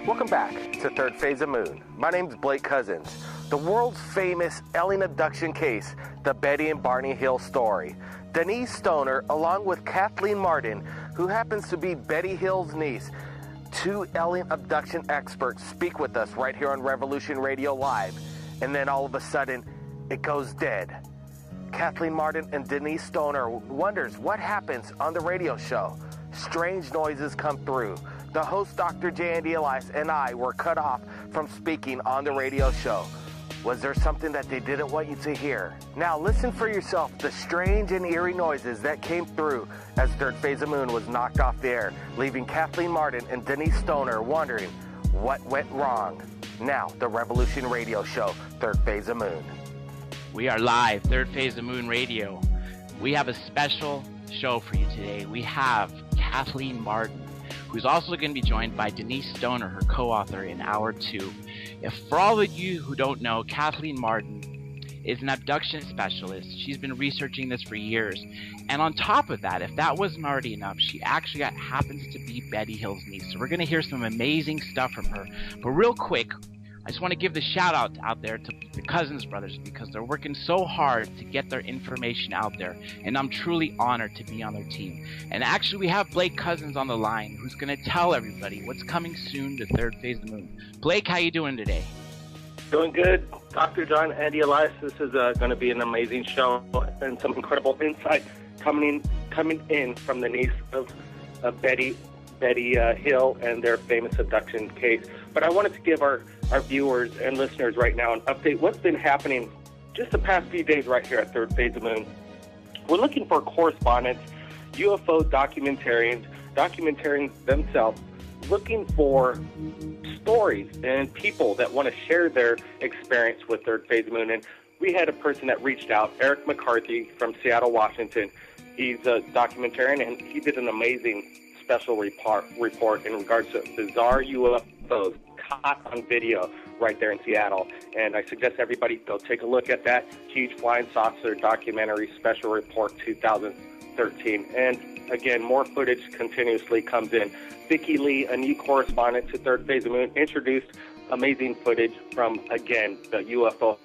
Welcome back to Third Phase of Moon. My name's Blake Cousins. The world's famous alien abduction case, the Betty and Barney Hill story. Denise Stoner, along with Kathleen Martin, who happens to be Betty Hill's niece, two alien abduction experts speak with us right here on Revolution Radio Live. And then all of a sudden, it goes dead. Kathleen Martin and Denise Stoner wonders what happens on the radio show. Strange noises come through. The host, Dr. J. Andy Elias, and I were cut off from speaking on the radio show. Was there something that they didn't want you to hear? Now listen for yourself, the strange and eerie noises that came through as Third Phase of Moon was knocked off the air, leaving Kathleen Martin and Denise Stoner wondering what went wrong. Now, the Revolution Radio Show, Third Phase of Moon. We are live, Third Phase of Moon Radio. We have a special show for you today. We have Kathleen Martin, who's also going to be joined by Denise Stoner, her co-author, in Hour 2. For all of you who don't know, Kathleen Martin is an abduction specialist. She's been researching this for years. And on top of that, if that wasn't already enough, she actually happens to be Betty Hill's niece. So we're going to hear some amazing stuff from her. But real quick, I just want to give the shout out there to the Cousins brothers, because they're working so hard to get their information out there, and I'm truly honored to be on their team. And actually, we have Blake Cousins on the line, who's going to tell everybody what's coming soon to Third Phase of the Moon. Blake, how you doing today? Doing good, Dr. John Andy Elias. This is going to be an amazing show and some incredible insight coming in from the niece of Betty Hill and their famous abduction case. But I wanted to give our viewers and listeners right now an update. What's been happening just the past few days right here at Third Phase of Moon. We're looking for correspondents, UFO documentarians themselves, looking for stories and people that want to share their experience with Third Phase of Moon. And we had a person that reached out, Eric McCarthy from Seattle, Washington. He's a documentarian, and he did an amazing special report in regards to bizarre UFOs caught on video right there in Seattle. And I suggest everybody go take a look at that huge flying saucer documentary special report 2013. And again, more footage continuously comes in. Vicki Lee, a new correspondent to Third Phase of Moon, introduced amazing footage from, again, the UFO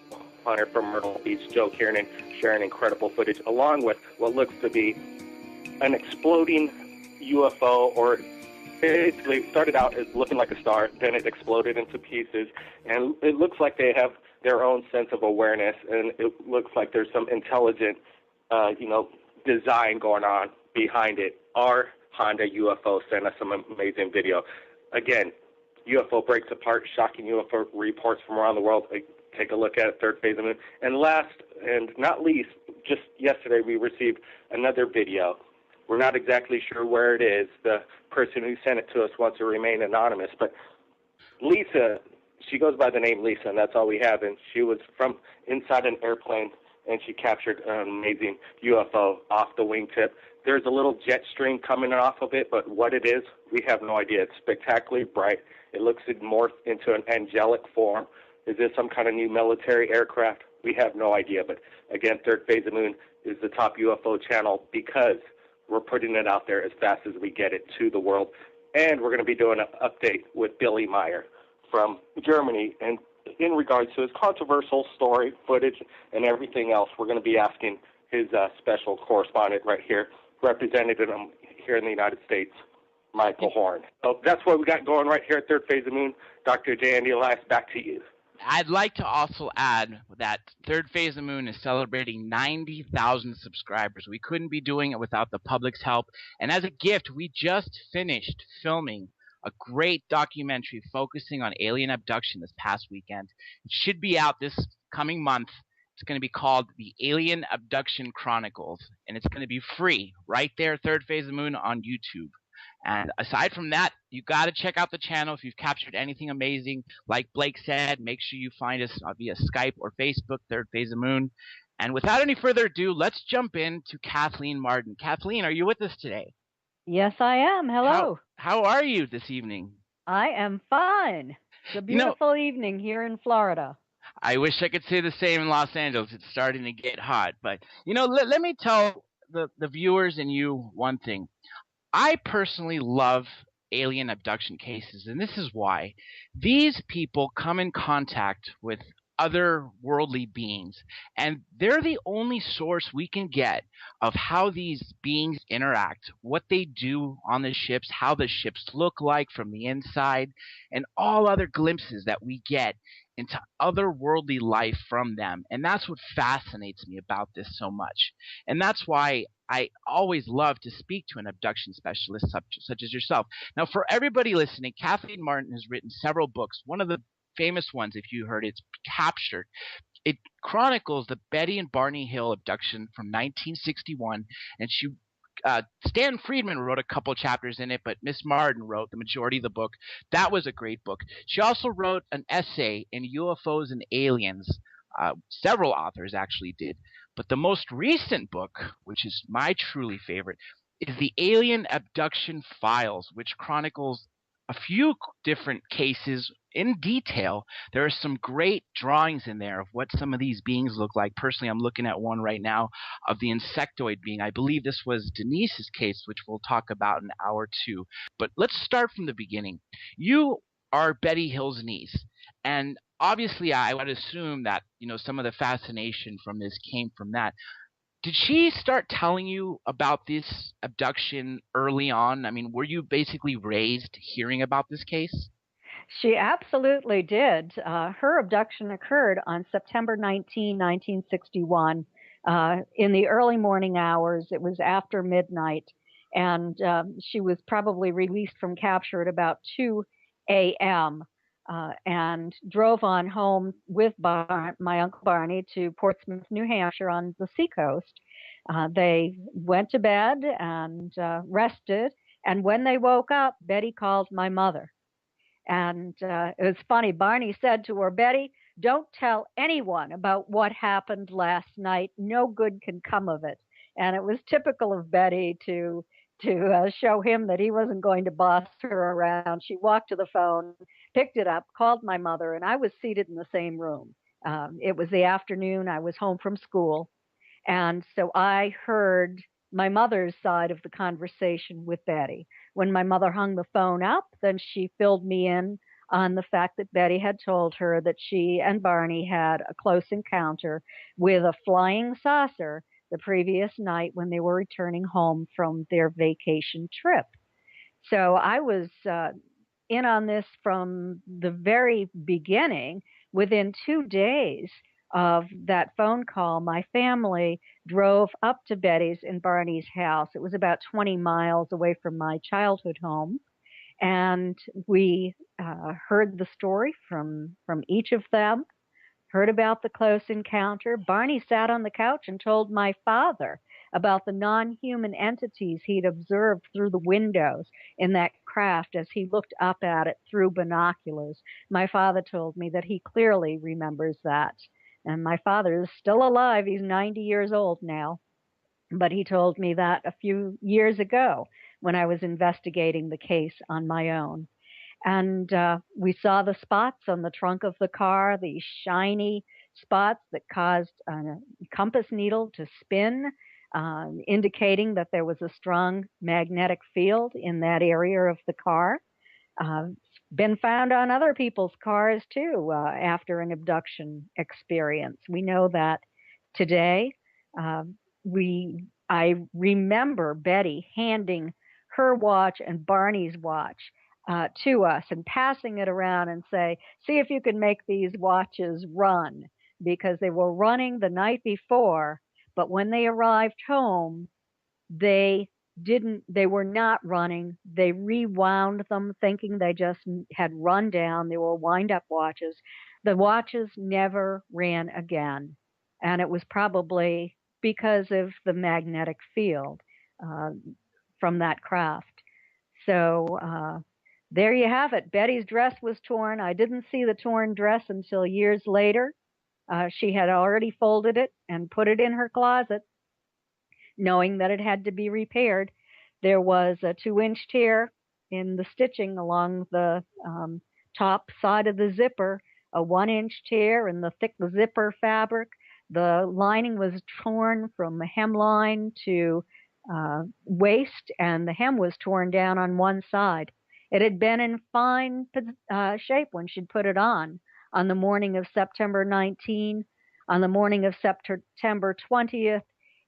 hunter from Myrtle Beach, Joe Kiernan, sharing incredible footage, along with what looks to be an exploding UFO, or basically started out as looking like a star, then it exploded into pieces, and it looks like they have their own sense of awareness, and it looks like there's some intelligent, design going on behind it. Our Honda UFO sent us some amazing video. Again, UFO breaks apart, shocking UFO reports from around the world. Take a look at it, Third Phase of Moon. And last and not least, just yesterday we received another video. We're not exactly sure where it is. The person who sent it to us wants to remain anonymous. But Lisa, she goes by the name Lisa, and that's all we have. And she was from inside an airplane, and she captured an amazing UFO off the wingtip. There's a little jet stream coming off of it, but what it is, we have no idea. It's spectacularly bright. It looks morphed into an angelic form. Is this some kind of new military aircraft? We have no idea. But again, Third Phase of Moon is the top UFO channel because we're putting it out there as fast as we get it to the world. And we're going to be doing an update with Billy Meyer from Germany. And in regards to his controversial story, footage, and everything else, we're going to be asking his special correspondent right here, representing him here in the United States, Michael Horn. So that's what we got going right here at Third Phase of Moon. Dr. J. Andy Elias, back to you. I'd like to also add that Third Phase of Moon is celebrating 90,000 subscribers. We couldn't be doing it without the public's help. And as a gift, we just finished filming a great documentary focusing on alien abduction this past weekend. It should be out this coming month. It's going to be called The Alien Abduction Chronicles, and it's going to be free right there, Third Phase of the Moon on YouTube. And aside from that, you got to check out the channel if you've captured anything amazing. Like Blake said, make sure you find us via Skype or Facebook, Third Phase of the Moon. And without any further ado, let's jump into Kathleen Martin. Kathleen, are you with us today? Yes, I am. Hello. How are you this evening? I am fine. It's a beautiful evening here in Florida. I wish I could say the same in Los Angeles. It's starting to get hot. But, let me tell the viewers and you one thing. I personally love alien abduction cases, and this is why. These people come in contact with other worldly beings, and they're the only source we can get of how these beings interact, what they do on the ships, how the ships look like from the inside, and all other glimpses that we get into otherworldly life from them. And that's what fascinates me about this so much. And that's why I always love to speak to an abduction specialist such as yourself. Now, for everybody listening, Kathleen Martin has written several books. One of the famous ones, if you heard it's Captured. It chronicles the Betty and Barney Hill abduction from 1961, and Stan Friedman wrote a couple chapters in it, but Miss Martin wrote the majority of the book. That was a great book. She also wrote an essay in UFOs and Aliens. Several authors actually did. But the most recent book, which is my truly favorite, is the Alien Abduction Files, which chronicles a few different cases in detail. There are some great drawings in there of what some of these beings look like. Personally, I'm looking at one right now of the insectoid being. I believe this was Denise's case, which we'll talk about in hour 2. But let's start from the beginning. You are Betty Hill's niece, and obviously I would assume that some of the fascination from this came from that. Did she start telling you about this abduction early on? I mean, were you basically raised hearing about this case? She absolutely did. Her abduction occurred on September 19, 1961, in the early morning hours. It was after midnight, and she was probably released from capture at about 2 a.m. And drove on home with my Uncle Barney to Portsmouth, New Hampshire on the seacoast. They went to bed and rested, and when they woke up, Betty called my mother. And it was funny. Barney said to her, "Betty, don't tell anyone about what happened last night. No good can come of it." And it was typical of Betty to show him that he wasn't going to boss her around. She walked to the phone, picked it up, called my mother, and I was seated in the same room. It was the afternoon. I was home from school. And so I heard my mother's side of the conversation with Betty. When my mother hung the phone up, then she filled me in on the fact that Betty had told her that she and Barney had a close encounter with a flying saucer the previous night when they were returning home from their vacation trip. So I was in on this from the very beginning. Within 2 days of that phone call, my family drove up to Betty's and Barney's house. It was about 20 miles away from my childhood home. And we heard the story from each of them, heard about the close encounter. Barney sat on the couch and told my father about the non-human entities he'd observed through the windows in that craft as he looked up at it through binoculars. My father told me that he clearly remembers that. And my father is still alive. He's 90 years old now. But he told me that a few years ago when I was investigating the case on my own. And we saw the spots on the trunk of the car, these shiny spots that caused a compass needle to spin, indicating that there was a strong magnetic field in that area of the car. Been found on other people's cars too after an abduction experience. We know that today. I remember Betty handing her watch and Barney's watch to us and passing it around and say, "See if you can make these watches run," because they were running the night before, but when they arrived home, they were not running. They rewound them thinking they just had run down. They were wind-up watches. The watches never ran again, and it was probably because of the magnetic field from that craft. So there you have it. Betty's dress was torn. I didn't see the torn dress until years later. She had already folded it and put it in her closet, knowing that it had to be repaired. There was a 2-inch tear in the stitching along the top side of the zipper, a 1-inch tear in the thick zipper fabric. The lining was torn from the hemline to waist, and the hem was torn down on one side. It had been in fine shape when she'd put it on the morning of September 19. On the morning of September 20th,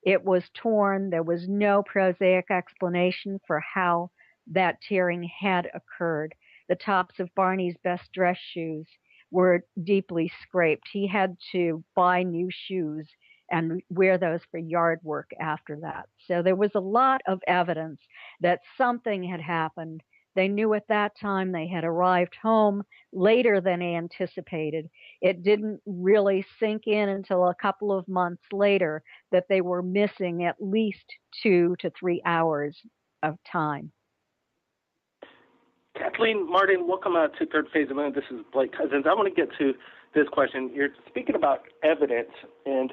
it was torn. There was no prosaic explanation for how that tearing had occurred. The tops of Barney's best dress shoes were deeply scraped. He had to buy new shoes and wear those for yard work after that. So there was a lot of evidence that something had happened. They knew at that time they had arrived home later than anticipated. It didn't really sink in until a couple of months later that they were missing at least 2 to 3 hours of time. Kathleen Martin, welcome to Third Phase of Moon. This is Blake Cousins. I want to get to this question. You're speaking about evidence, and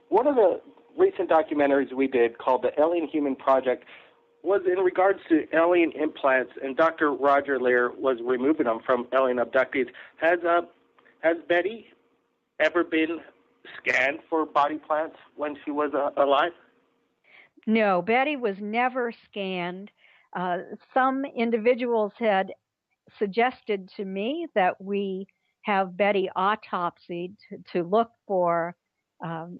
one of the recent documentaries we did called The Alien Human Project was in regards to alien implants, and Dr. Roger Lear was removing them from alien abductees. Has Betty ever been scanned for body plants when she was alive? No, Betty was never scanned. Some individuals had suggested to me that we have Betty autopsied to look for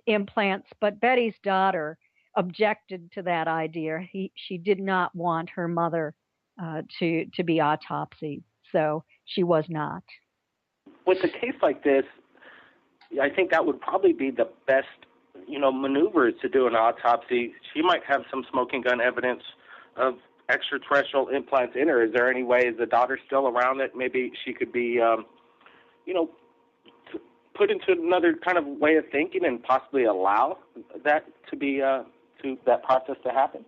implants, but Betty's daughter objected to that idea. She did not want her mother to be autopsied, so she was not. With a case like this, I think that would probably be the best, maneuvers to do an autopsy. She might have some smoking gun evidence of extraterrestrial implants in her. Is there any way, is the daughter still around, that maybe she could be, put into another kind of way of thinking and possibly allow that to be, to that process to happen?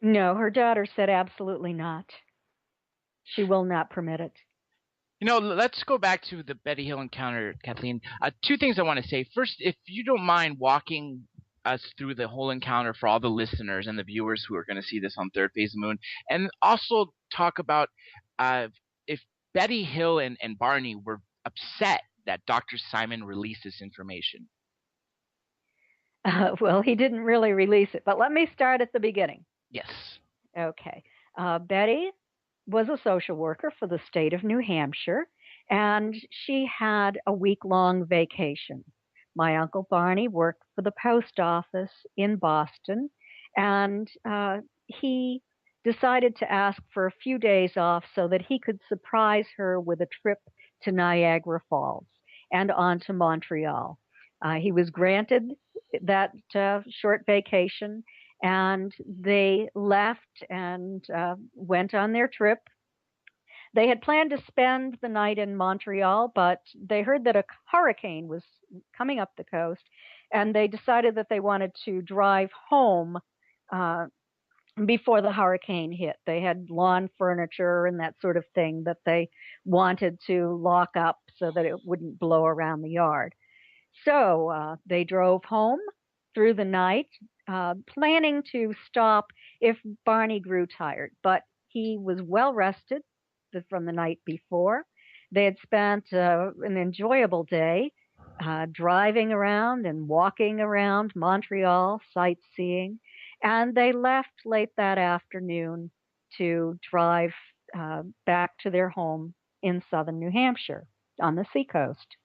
No, her daughter said absolutely not. She will not permit it. Let's go back to the Betty Hill encounter, Kathleen. 2 things I want to say. First, if you don't mind walking us through the whole encounter for all the listeners and the viewers who are going to see this on Third Phase of Moon, and also talk about if Betty Hill and Barney were upset that Dr. Simon released this information. Well, he didn't really release it, but let me start at the beginning. Yes. Okay. Betty was a social worker for the state of New Hampshire, and she had a week-long vacation. My Uncle Barney worked for the post office in Boston, and he decided to ask for a few days off so that he could surprise her with a trip to Niagara Falls and on to Montreal. He was granted that short vacation, and they left and went on their trip. They had planned to spend the night in Montreal, but they heard that a hurricane was coming up the coast, and they decided that they wanted to drive home before the hurricane hit. They had lawn furniture and that sort of thing that they wanted to lock up so that it wouldn't blow around the yard. So they drove home through the night, planning to stop if Barney grew tired, but he was well rested from the night before. They had spent an enjoyable day driving around and walking around Montreal, sightseeing, and they left late that afternoon to drive back to their home in southern New Hampshire on the seacoast.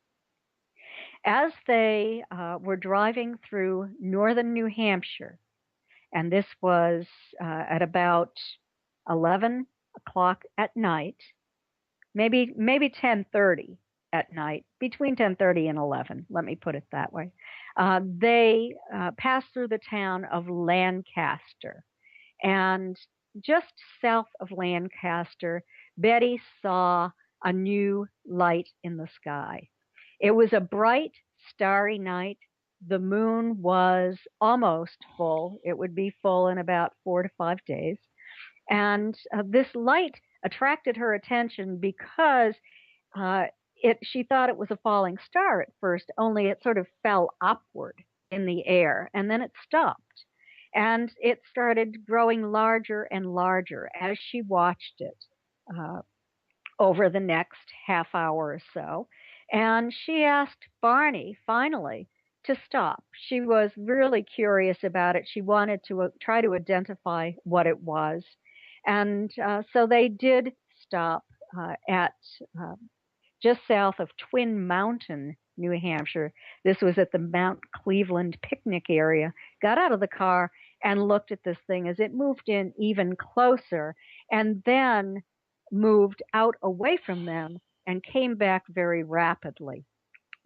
As they were driving through northern New Hampshire, and this was at about 11 o'clock at night, maybe 10:30 at night, between 10:30 and 11, let me put it that way, they passed through the town of Lancaster. And just south of Lancaster, Betty saw a new light in the sky. It was a bright, starry night. The moon was almost full. It would be full in about 4 to 5 days. And this light attracted her attention because she thought it was a falling star at first, only it sort of fell upward in the air, and then it stopped. And it started growing larger and larger as she watched it over the next half hour or so. And she asked Barney, finally, to stop. She was really curious about it. She wanted to try to identify what it was. And so they did stop at just south of Twin Mountain, New Hampshire. This was at the Mount Cleveland picnic area. Got out of the car and looked at this thing as it moved in even closer, and then moved out away from them and came back very rapidly.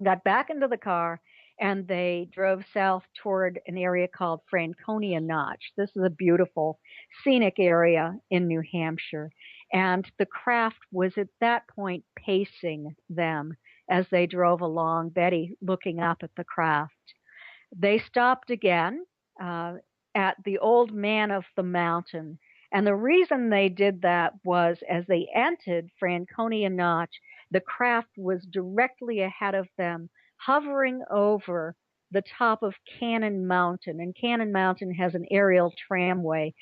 Got back into the car, and they drove south toward an area called Franconia Notch. This is a beautiful scenic area in New Hampshire, and the craft was at that point pacing them as they drove along, Betty looking up at the craft. They stopped again at the Old Man of the Mountain. And the reason they did that was as they entered Franconia Notch, the craft was directly ahead of them, hovering over the top of Cannon Mountain. And Cannon Mountain has an aerial tramway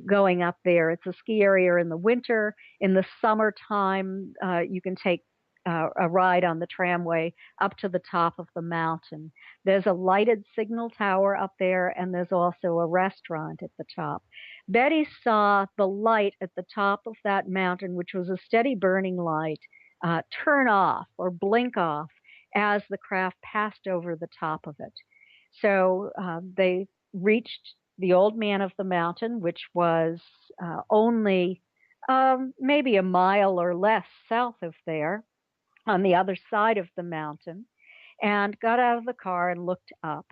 going up there. It's a ski area in the winter. In the summertime, you can take a ride on the tramway up to the top of the mountain. There's a lighted signal tower up there, and there's also a restaurant at the top. Betty saw the light at the top of that mountain, which was a steady burning light, turn off or blink off as the craft passed over the top of it. So they reached the Old Man of the Mountain, which was only maybe a mile or less south of there, on the other side of the mountain, and got out of the car and looked up.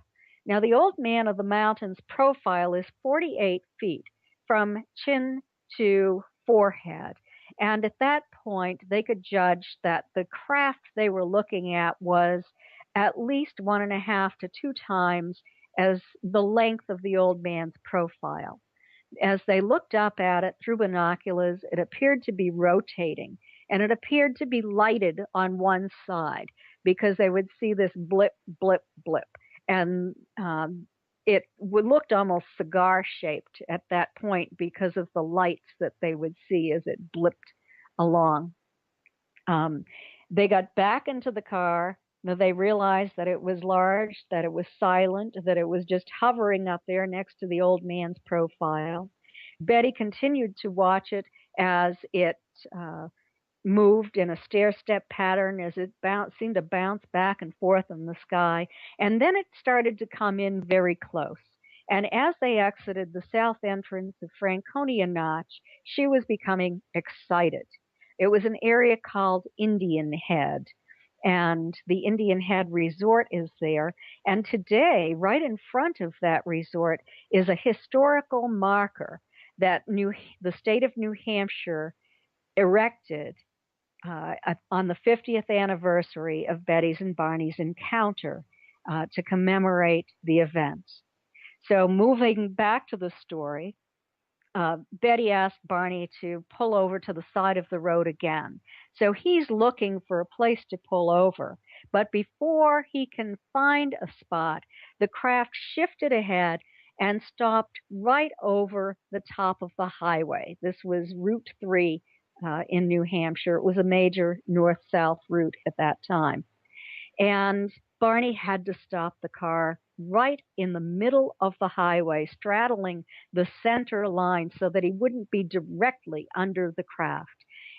Now, the Old Man of the Mountain's profile is 48 feet from chin to forehead. And at that point, they could judge that the craft they were looking at was at least 1.5 to 2 times as the length of the old man's profile. As they looked up at it through binoculars, it appeared to be rotating, and it appeared to be lighted on one side because they would see this blip, blip, blip. And it looked almost cigar-shaped at that point because of the lights that they would see as it blipped along. They got back into the car. They realized that it was large, that it was silent, that it was just hovering up there next to the old man's profile. Betty continued to watch it as it moved in a stair-step pattern, as it seemed to bounce back and forth in the sky. And then it started to come in very close. And as they exited the south entrance of Franconia Notch, she was becoming excited. It was an area called Indian Head, and the Indian Head Resort is there. And today, right in front of that resort, is a historical marker that the state of New Hampshire erected on the 50th anniversary of Betty's and Barney's encounter to commemorate the event. So moving back to the story, Betty asked Barney to pull over to the side of the road again. So he's looking for a place to pull over. But before he can find a spot, the craft shifted ahead and stopped right over the top of the highway. This was Route 3 in New Hampshire. It was a major north-south route at that time. And Barney had to stop the car right in the middle of the highway, straddling the center line so that he wouldn't be directly under the craft.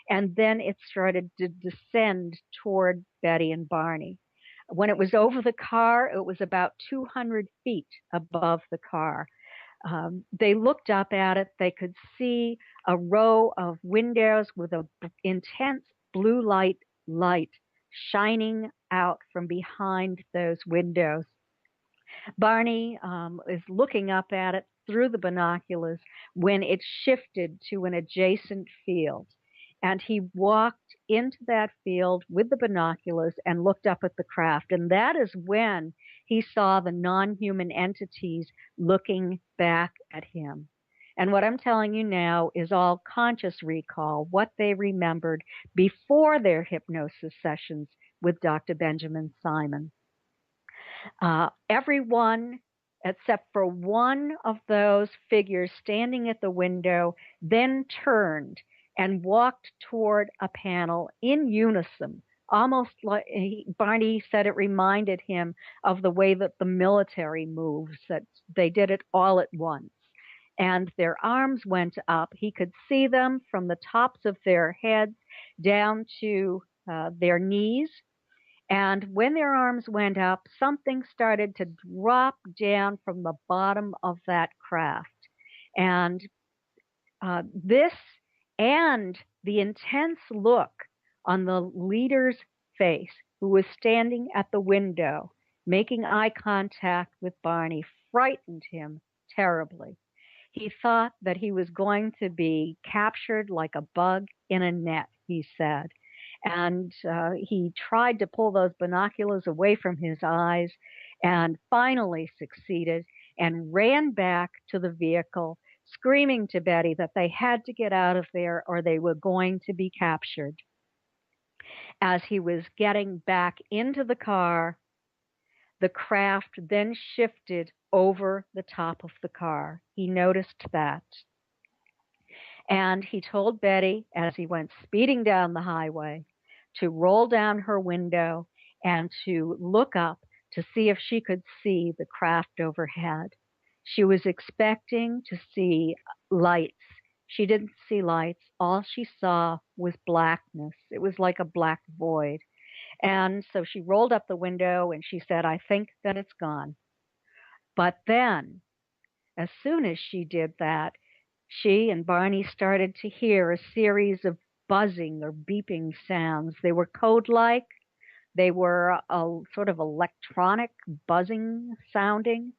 And then it started to descend toward Betty and Barney. When it was over the car, it was about 200 feet above the car. They looked up at it. They could see a row of windows with an intense blue light shining out from behind those windows. Barney is looking up at it through the binoculars when it shifted to an adjacent field. And he walked into that field with the binoculars and looked up at the craft. And that is when he saw the non-human entities looking back at him. And what I'm telling you now is all conscious recall, what they remembered before their hypnosis sessions with Dr. Benjamin Simon. Everyone, except for one of those figures standing at the window, then turned and walked toward a panel in unison, almost like Barney said it reminded him of the way that the military moves, that they did it all at once. and their arms went up. He could see them from the tops of their heads down to their knees. And when their arms went up, something started to drop down from the bottom of that craft. And this and the intense look on the leader's face, who was standing at the window, making eye contact with Barney, frightened him terribly. He thought that he was going to be captured like a bug in a net, he said. And he tried to pull those binoculars away from his eyes and finally succeeded and ran back to the vehicle, screaming to Betty that they had to get out of there or they were going to be captured. As he was getting back into the car, the craft then shifted over the top of the car. He noticed that. And he told Betty, as he went speeding down the highway, to roll down her window and to look up to see if she could see the craft overhead. She was expecting to see lights. She didn't see lights. All she saw was blackness. It was like a black void. And so she rolled up the window and she said, "I think that it's gone." But then, as soon as she did that, she and Barney started to hear a series of buzzing or beeping sounds. They were code-like. They were a sort of electronic buzzing sounding,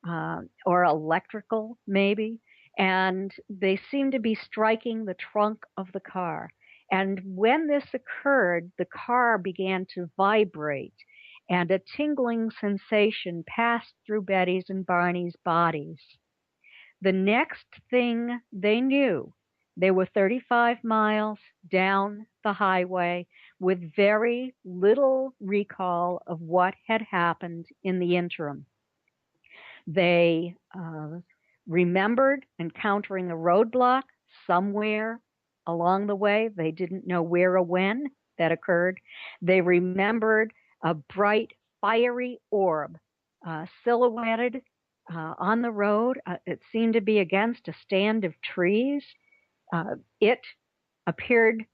or electrical maybe. And they seemed to be striking the trunk of the car. And when this occurred, the car began to vibrate, and a tingling sensation passed through Betty's and Barney's bodies. The next thing they knew, they were 35 miles down the highway with very little recall of what had happened in the interim. They remembered encountering a roadblock somewhere along the way. They didn't know where or when that occurred. They remembered a bright, fiery orb silhouetted on the road. It seemed to be against a stand of trees. It appeared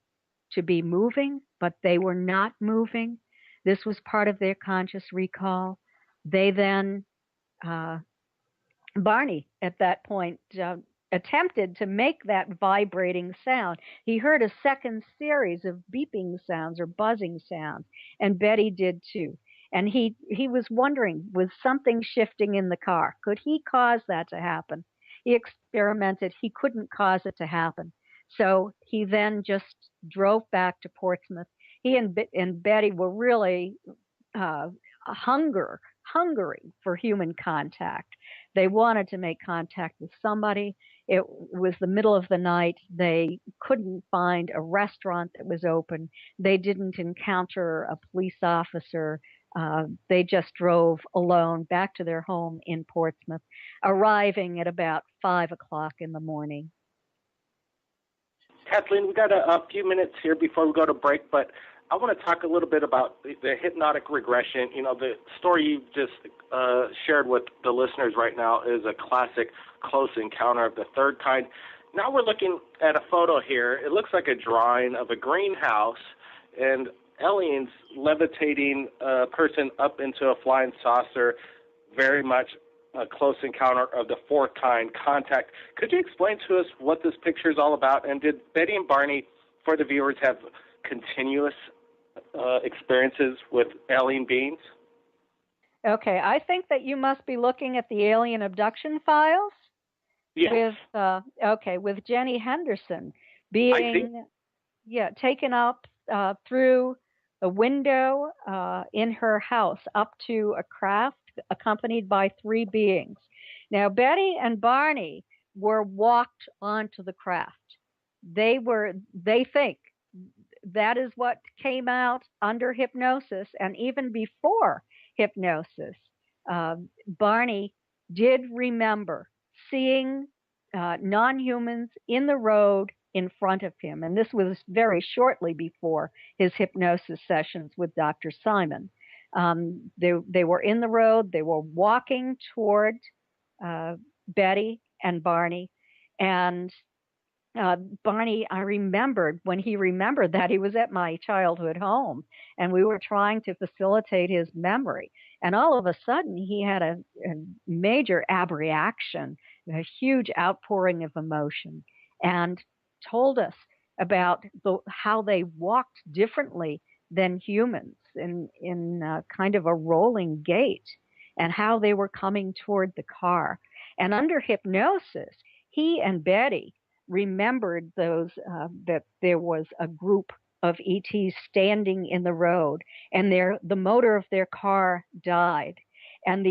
to be moving, but they were not moving. This was part of their conscious recall. They then, Barney at that point, attempted to make that vibrating sound. He heard a second series of beeping sounds or buzzing sounds, and Betty did too. And he was wondering, was something shifting in the car? Could he cause that to happen? He experimented. He couldn't cause it to happen. So he then just drove back to Portsmouth. He and Betty were really hungry for human contact. They wanted to make contact with somebody. It was the middle of the night. They couldn't find a restaurant that was open. They didn't encounter a police officer. They just drove alone back to their home in Portsmouth, arriving at about 5 o'clock in the morning. Kathleen, we got a few minutes here before we go to break, but I want to talk a little bit about the hypnotic regression. You know, the story you've just shared with the listeners right now is a classic close encounter of the third kind. Now we're looking at a photo here. It looks like a drawing of a greenhouse and aliens levitating a person up into a flying saucer, very much a close encounter of the fourth kind, contact. Could you explain to us what this picture is all about? And did Betty and Barney, for the viewers, have continuous experiences with alien beings? Okay, I think that you must be looking at the alien abduction files. Yes. With Jenny Henderson being taken up through a window in her house up to a craft accompanied by three beings. Now, Betty and Barney were walked onto the craft. They think that is what came out under hypnosis, and even before hypnosis, Barney did remember seeing non-humans in the road in front of him, and this was very shortly before his hypnosis sessions with Dr. Simon. They were in the road. They were walking toward Betty and Barney. And Barney, I remembered when he remembered that he was at my childhood home, and we were trying to facilitate his memory. And all of a sudden, he had a major abreaction, a huge outpouring of emotion, and told us about how they walked differently than humans in kind of a rolling gait, and how they were coming toward the car. And under hypnosis, he and Betty remembered that there was a group of ETs standing in the road, and the motor of their car died, and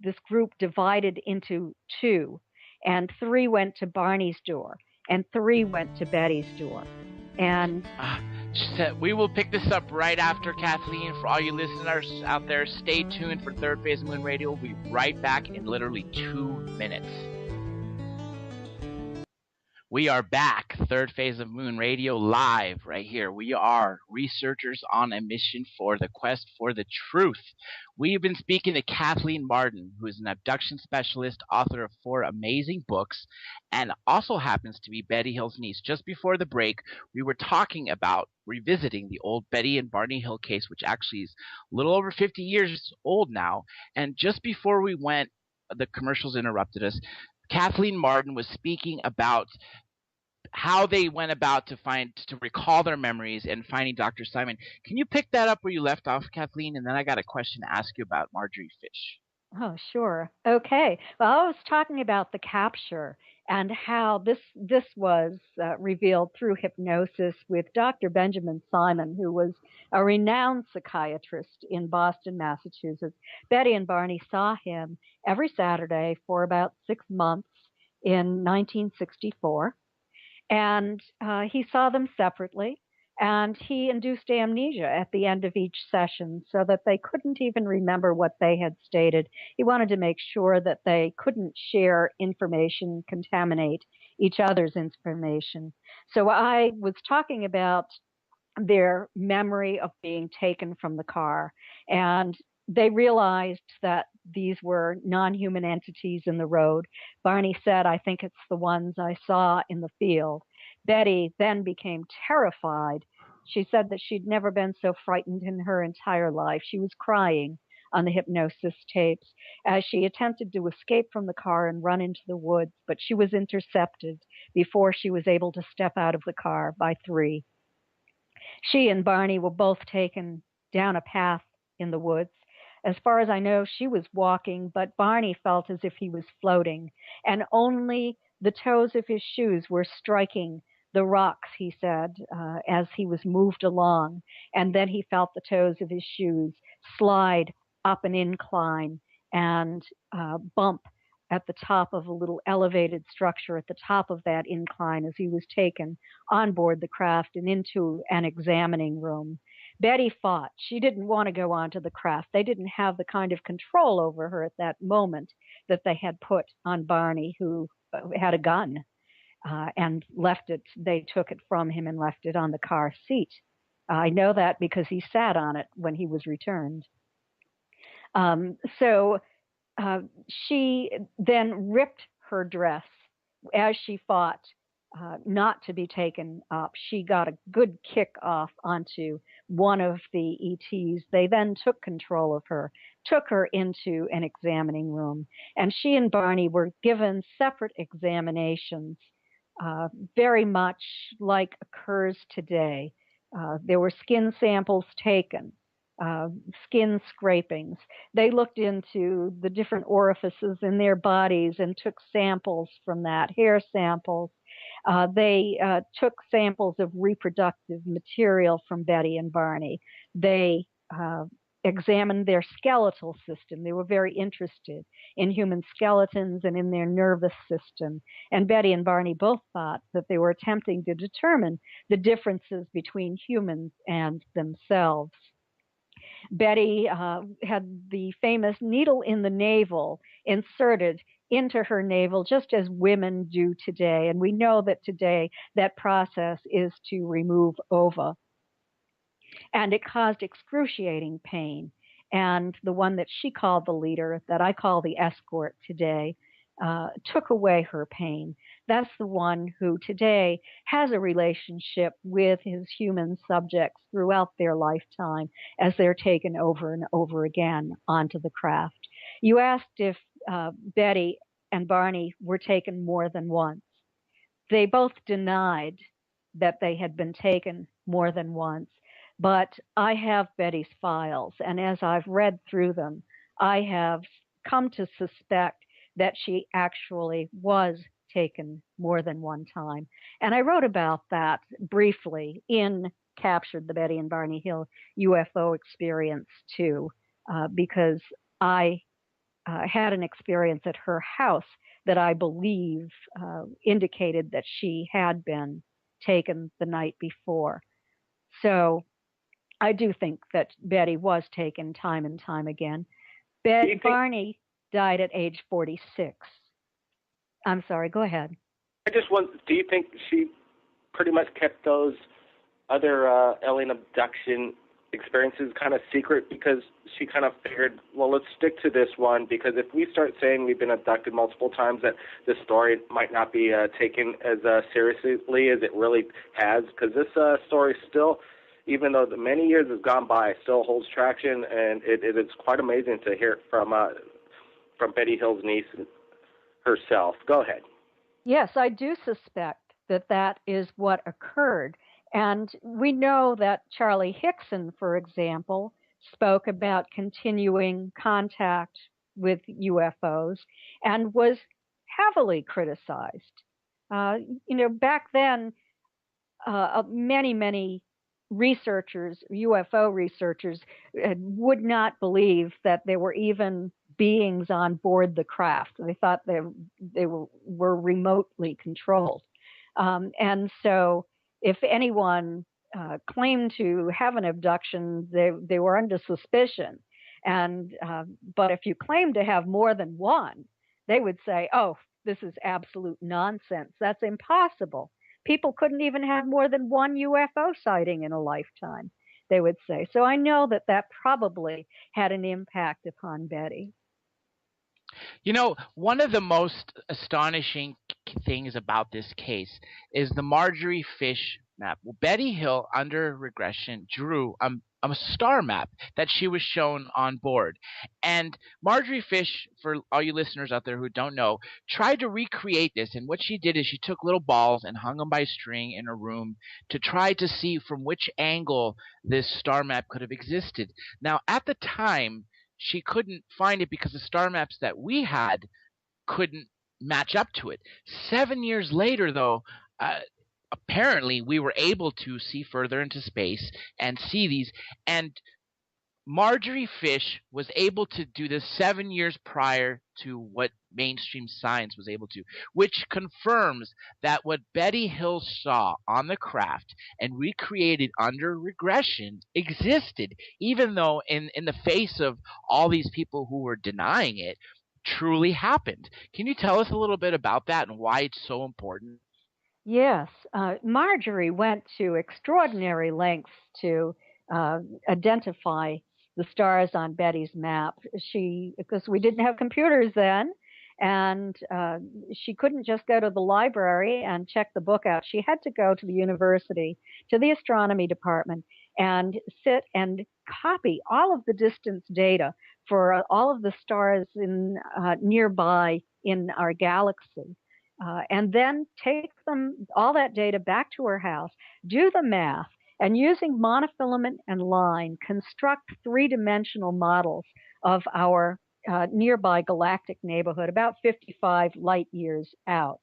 this group divided into two, and three went to Barney's door, and three went to Betty's door, and. We will pick this up right after, Kathleen. For all you listeners out there, stay tuned for Third Phase of Moon Radio. We'll be right back in literally 2 minutes. We are back, Third Phase of Moon Radio, live right here. We are researchers on a mission for the quest for the truth. We've been speaking to Kathleen Martin, who is an abduction specialist, author of 4 amazing books, and also happens to be Betty Hill's niece. Just before the break, we were talking about revisiting the old Betty and Barney Hill case, which actually is a little over 50 years old now. And just before we went, the commercials interrupted us. Kathleen Martin was speaking about how they went about to recall their memories and finding Dr. Simon. Can you pick that up where you left off, Kathleen? And then I got a question to ask you about Marjorie Fish. Oh, sure. Okay. Well, I was talking about the capture and how this was revealed through hypnosis with Dr. Benjamin Simon, who was a renowned psychiatrist in Boston, Massachusetts. Betty and Barney saw him every Saturday for about 6 months in 1964. And he saw them separately, and he induced amnesia at the end of each session so that they couldn't even remember what they had stated. He wanted to make sure that they couldn't share information, contaminate each other's information. So I was talking about their memory of being taken from the car, and they realized that these were non-human entities in the road. Barney said, "I think it's the ones I saw in the field." Betty then became terrified. She said that she'd never been so frightened in her entire life. She was crying on the hypnosis tapes as she attempted to escape from the car and run into the woods, but she was intercepted before she was able to step out of the car by 3. She and Barney were both taken down a path in the woods. As far as I know, she was walking, but Barney felt as if he was floating, and only the toes of his shoes were striking the rocks, he said, as he was moved along. And then he felt the toes of his shoes slide up an incline and bump at the top of a little elevated structure at the top of that incline as he was taken on board the craft and into an examining room. Betty fought. She didn't want to go onto the craft. They didn't have the kind of control over her at that moment that they had put on Barney, who had a gun, and left it. They took it from him and left it on the car seat. I know that because he sat on it when he was returned. So she then ripped her dress as she fought not to be taken up. She got a good kick off onto one of the ETs. They then took control of her, took her into an examining room, and she and Barney were given separate examinations, very much like occurs today. There were skin samples taken, skin scrapings. They looked into the different orifices in their bodies and took samples from that, hair samples. They took samples of reproductive material from Betty and Barney. They examined their skeletal system. They were very interested in human skeletons and in their nervous system. And Betty and Barney both thought that they were attempting to determine the differences between humans and themselves. Betty had the famous needle in the navel inserted into her navel, just as women do today. And we know that today that process is to remove ova. And it caused excruciating pain. And the one that she called the leader, that I call the escort today, took away her pain. That's the one who today has a relationship with his human subjects throughout their lifetime as they're taken over and over again onto the craft. You asked if Betty and Barney were taken more than once. They both denied that they had been taken more than once, but I have Betty's files, and as I've read through them, I have come to suspect that she actually was taken more than one time. And I wrote about that briefly in Captured the Betty and Barney Hill UFO Experience too, because I had an experience at her house that I believe indicated that she had been taken the night before. So I do think that Betty was taken time and time again. Barney died at age 46. I'm sorry, go ahead. Do you think she pretty much kept those other alien abduction experiences kind of secret because she kind of figured, well, let's stick to this one, because if we start saying we've been abducted multiple times, that this story might not be taken as seriously as it really has, because this story still, even though the many years has gone by, still holds traction, and it is quite amazing to hear it from Betty Hill's niece herself. Go ahead. Yes, I do suspect that that is what occurred. And we know that Charlie Hickson, for example, spoke about continuing contact with UFOs and was heavily criticized. Back then, many researchers, UFO researchers, would not believe that there were even beings on board the craft. They thought they were remotely controlled. And so if anyone claimed to have an abduction, they were under suspicion. But if you claim to have more than one, they would say, oh, this is absolute nonsense. That's impossible. People couldn't even have more than one UFO sighting in a lifetime, they would say. So I know that that probably had an impact upon Betty. You know, one of the most astonishing things about this case is the Marjorie Fish map. Well, Betty Hill, under regression, drew a star map that she was shown on board. And Marjorie Fish, for all you listeners out there who don't know, tried to recreate this. And what she did is she took little balls and hung them by string in her room to try to see from which angle this star map could have existed. Now, at the time, she couldn't find it because the star maps that we had couldn't match up to it. 7 years later, though, apparently we were able to see further into space and see these. And Marjorie Fish was able to do this 7 years prior to what mainstream science was able to, which confirms that what Betty Hill saw on the craft and recreated under regression existed, even though in the face of all these people who were denying it, truly happened. Can you tell us a little bit about that and why it's so important? Yes, Marjorie went to extraordinary lengths to identify the stars on Betty's map. Because we didn't have computers then, and she couldn't just go to the library and check the book out. She had to go to the university, to the astronomy department, and sit and copy all of the distance data for all of the stars in nearby in our galaxy. And then take all that data back to her house, do the math, and using monofilament and line, construct three-dimensional models of our nearby galactic neighborhood, about 55 light years out.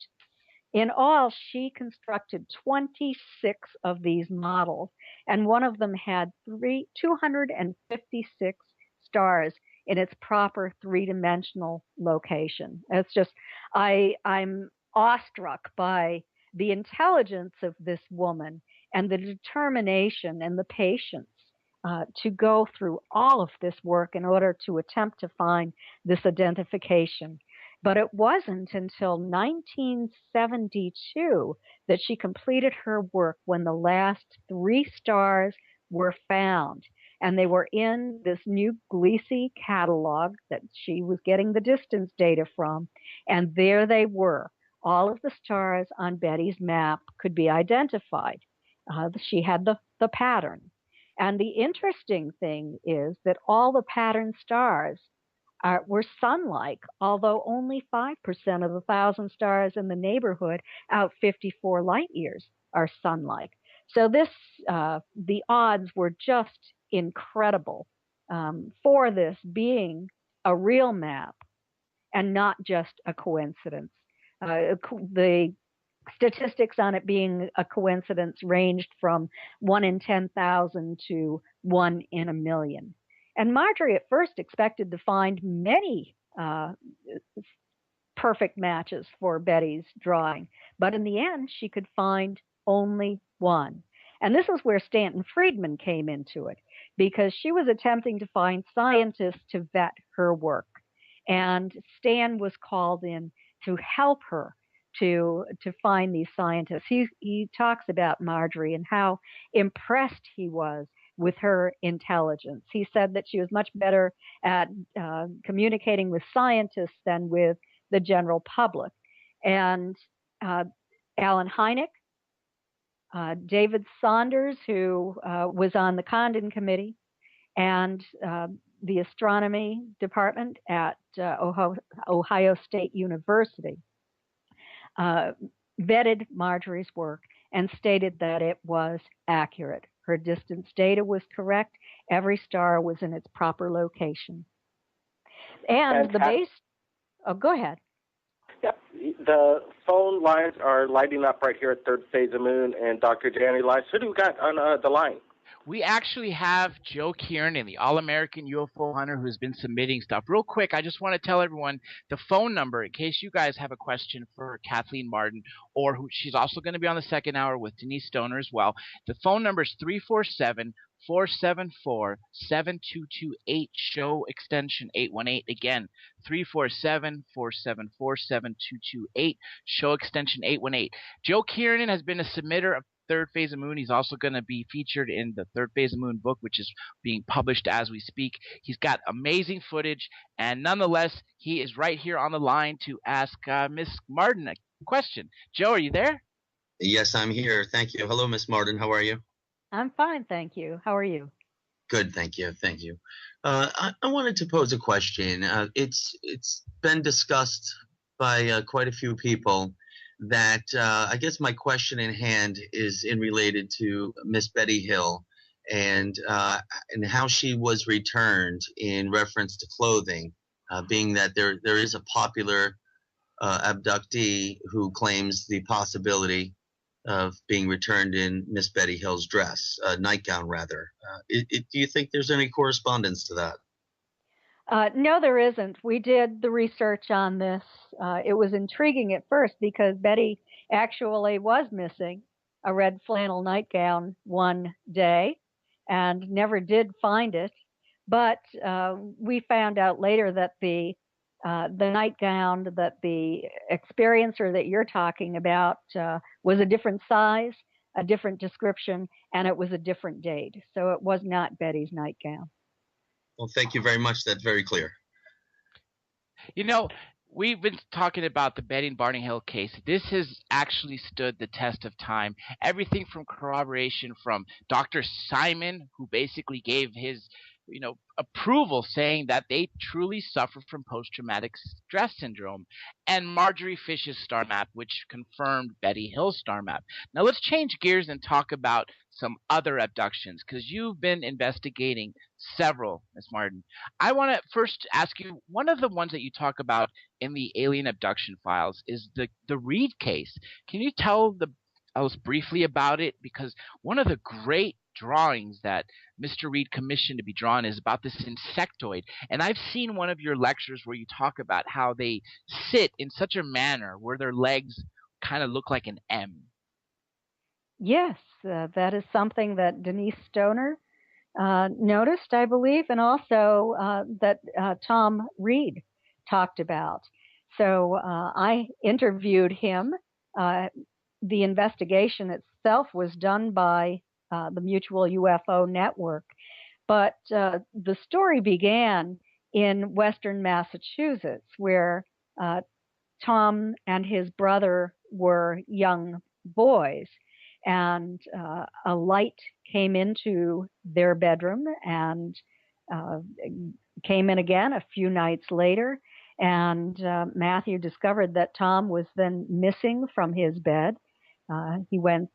In all, she constructed 26 of these models, and one of them had 256 stars in its proper three-dimensional location. It's just, I'm awestruck by the intelligence of this woman and the determination and the patience to go through all of this work in order to attempt to find this identification. But it wasn't until 1972 that she completed her work when the last 3 stars were found. and they were in this new Gliese catalog that she was getting the distance data from, and there they were. All of the stars on Betty's map could be identified. She had the pattern. And the interesting thing is that all the pattern stars were sun-like, although only 5% of the 1,000 stars in the neighborhood out 54 light years are sun-like. So the odds were just incredible for this being a real map and not just a coincidence. The statistics on it being a coincidence ranged from 1 in 10,000 to 1 in a million. And Marjorie at first expected to find many perfect matches for Betty's drawing, but in the end, she could find only one. And this is where Stanton Friedman came into it, because she was attempting to find scientists to vet her work. And Stan was called in to help her to find these scientists. He talks about Marjorie and how impressed he was with her intelligence. He said that she was much better at communicating with scientists than with the general public. And Alan Hynek, David Saunders, who was on the Condon Committee, and the astronomy department at Ohio State University, vetted Marjorie's work and stated that it was accurate. Her distance data was correct. Every star was in its proper location. And the base... Oh, go ahead. Yep. The phone lines are lighting up right here at Third Phase of Moon and Dr. Danny Lice. Who do we got on the line? We actually have Joe Kiernan, the All-American UFO hunter who's been submitting stuff. Real quick, I just want to tell everyone the phone number in case you guys have a question for Kathleen Martin, or she's also going to be on the second hour with Denise Stoner as well. The phone number is 347-474-7228, show extension 818. Again, 347-474-7228, show extension 818. Joe Kiernan has been a submitter of Third Phase of Moon. He's also going to be featured in the Third Phase of Moon book, which is being published as we speak. He's got amazing footage, and nonetheless, he is right here on the line to ask Miss Martin a question. Joe, are you there? Yes, I'm here. Thank you. Hello, Miss Martin. How are you? I'm fine, thank you. How are you? Good, thank you. Thank you. I wanted to pose a question. It's been discussed by quite a few people that I guess my question in hand is related to Miss Betty Hill and how she was returned in reference to clothing, being that there is a popular abductee who claims the possibility of being returned in Miss Betty Hill's dress, nightgown rather. Do you think there's any correspondence to that? No, there isn't. We did the research on this. It was intriguing at first because Betty actually was missing a red flannel nightgown one day and never did find it. But we found out later that the nightgown that the experiencer that you're talking about was a different size, a different description, and it was a different date. So it was not Betty's nightgown. Well, thank you very much. That's very clear. You know, we've been talking about the Betty and Barney Hill case. This has actually stood the test of time. Everything from corroboration from Dr. Simon, who basically gave his approval, saying that they truly suffer from post-traumatic stress syndrome, and Marjorie Fish's star map, which confirmed Betty Hill's star map. Now let's change gears and talk about some other abductions, because you've been investigating several, Ms. Martin. I want to first ask you, one of the ones that you talk about in the alien abduction files is the Reed case. Can you tell us briefly about it? Because one of the great drawings that Mr. Reed commissioned to be drawn is about this insectoid. And I've seen one of your lectures where you talk about how they sit in such a manner where their legs kind of look like an M. Yes, that is something that Denise Stoner noticed, I believe, and also that Tom Reed talked about. So I interviewed him. The investigation itself was done by the Mutual UFO Network. But the story began in Western Massachusetts, where Tom and his brother were young boys, and a light came into their bedroom and uh, came in again a few nights later. And Matthew discovered that Tom was then missing from his bed. He went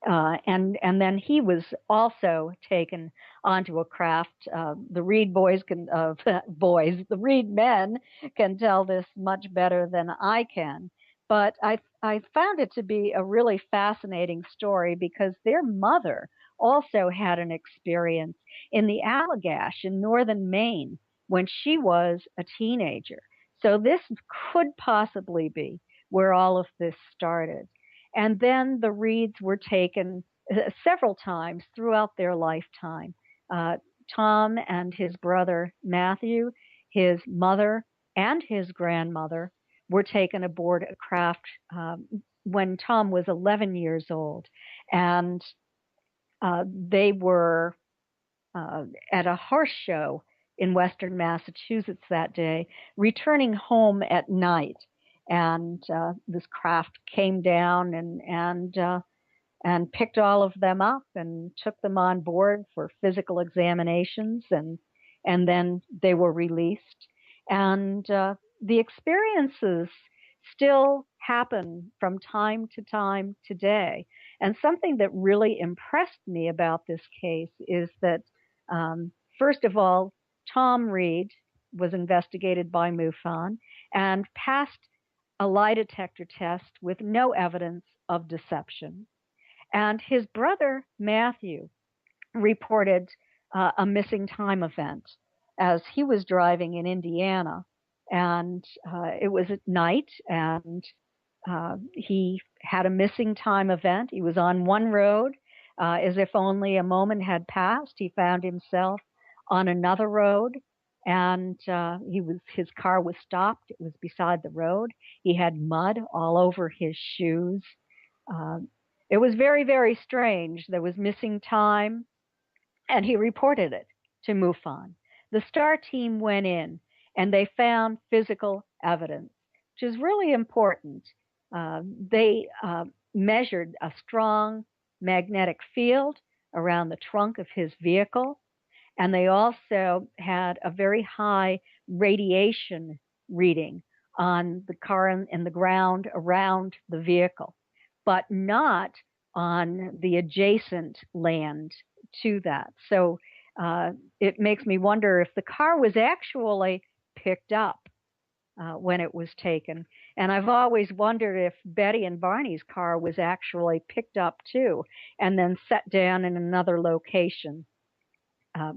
and then he was also taken onto a craft. The Reed boys can the Reed men can tell this much better than I can. But I found it to be a really fascinating story because their mother also had an experience in the Allagash in northern Maine when she was a teenager. So this could possibly be where all of this started. And then the Reeds were taken several times throughout their lifetime. Uh, Tom and his brother Matthew, his mother, and his grandmother were taken aboard a craft when Tom was 11 years old. And they were at a horse show in Western Massachusetts that day, returning home at night. And this craft came down and picked all of them up and took them on board for physical examinations, and then they were released. And the experiences still happen from time to time today. And something that really impressed me about this case is that, first of all, Tom Reed was investigated by MUFON and passed a lie detector test with no evidence of deception. And his brother, Matthew, reported a missing time event as he was driving in Indiana. And it was at night, and he had a missing time event. He was on one road. As if only a moment had passed, he found himself on another road, and his car was stopped. It was beside the road. He had mud all over his shoes. It was very, very strange. There was missing time, and he reported it to MUFON. The STAR team went in, and they found physical evidence, which is really important. They measured a strong magnetic field around the trunk of his vehicle, and they also had a very high radiation reading on the car and the ground around the vehicle, but not on the adjacent land to that. So it makes me wonder if the car was actually picked up when it was taken. And I've always wondered if Betty and Barney's car was actually picked up too and then set down in another location.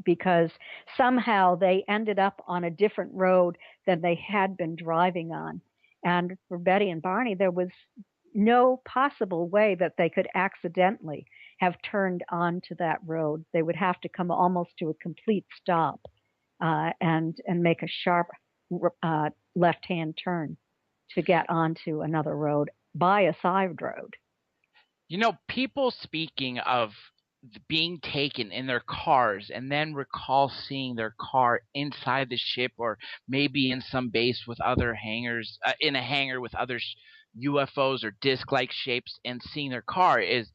Because somehow they ended up on a different road than they had been driving on. And for Betty and Barney, there was no possible way that they could accidentally have turned onto that road. They would have to come almost to a complete stop and make a sharp left-hand turn to get onto another road by a side road. You know, people speaking of being taken in their cars and then recall seeing their car inside the ship or maybe in some base with other hangars, in a hangar with other UFOs or disc-like shapes, and seeing their car is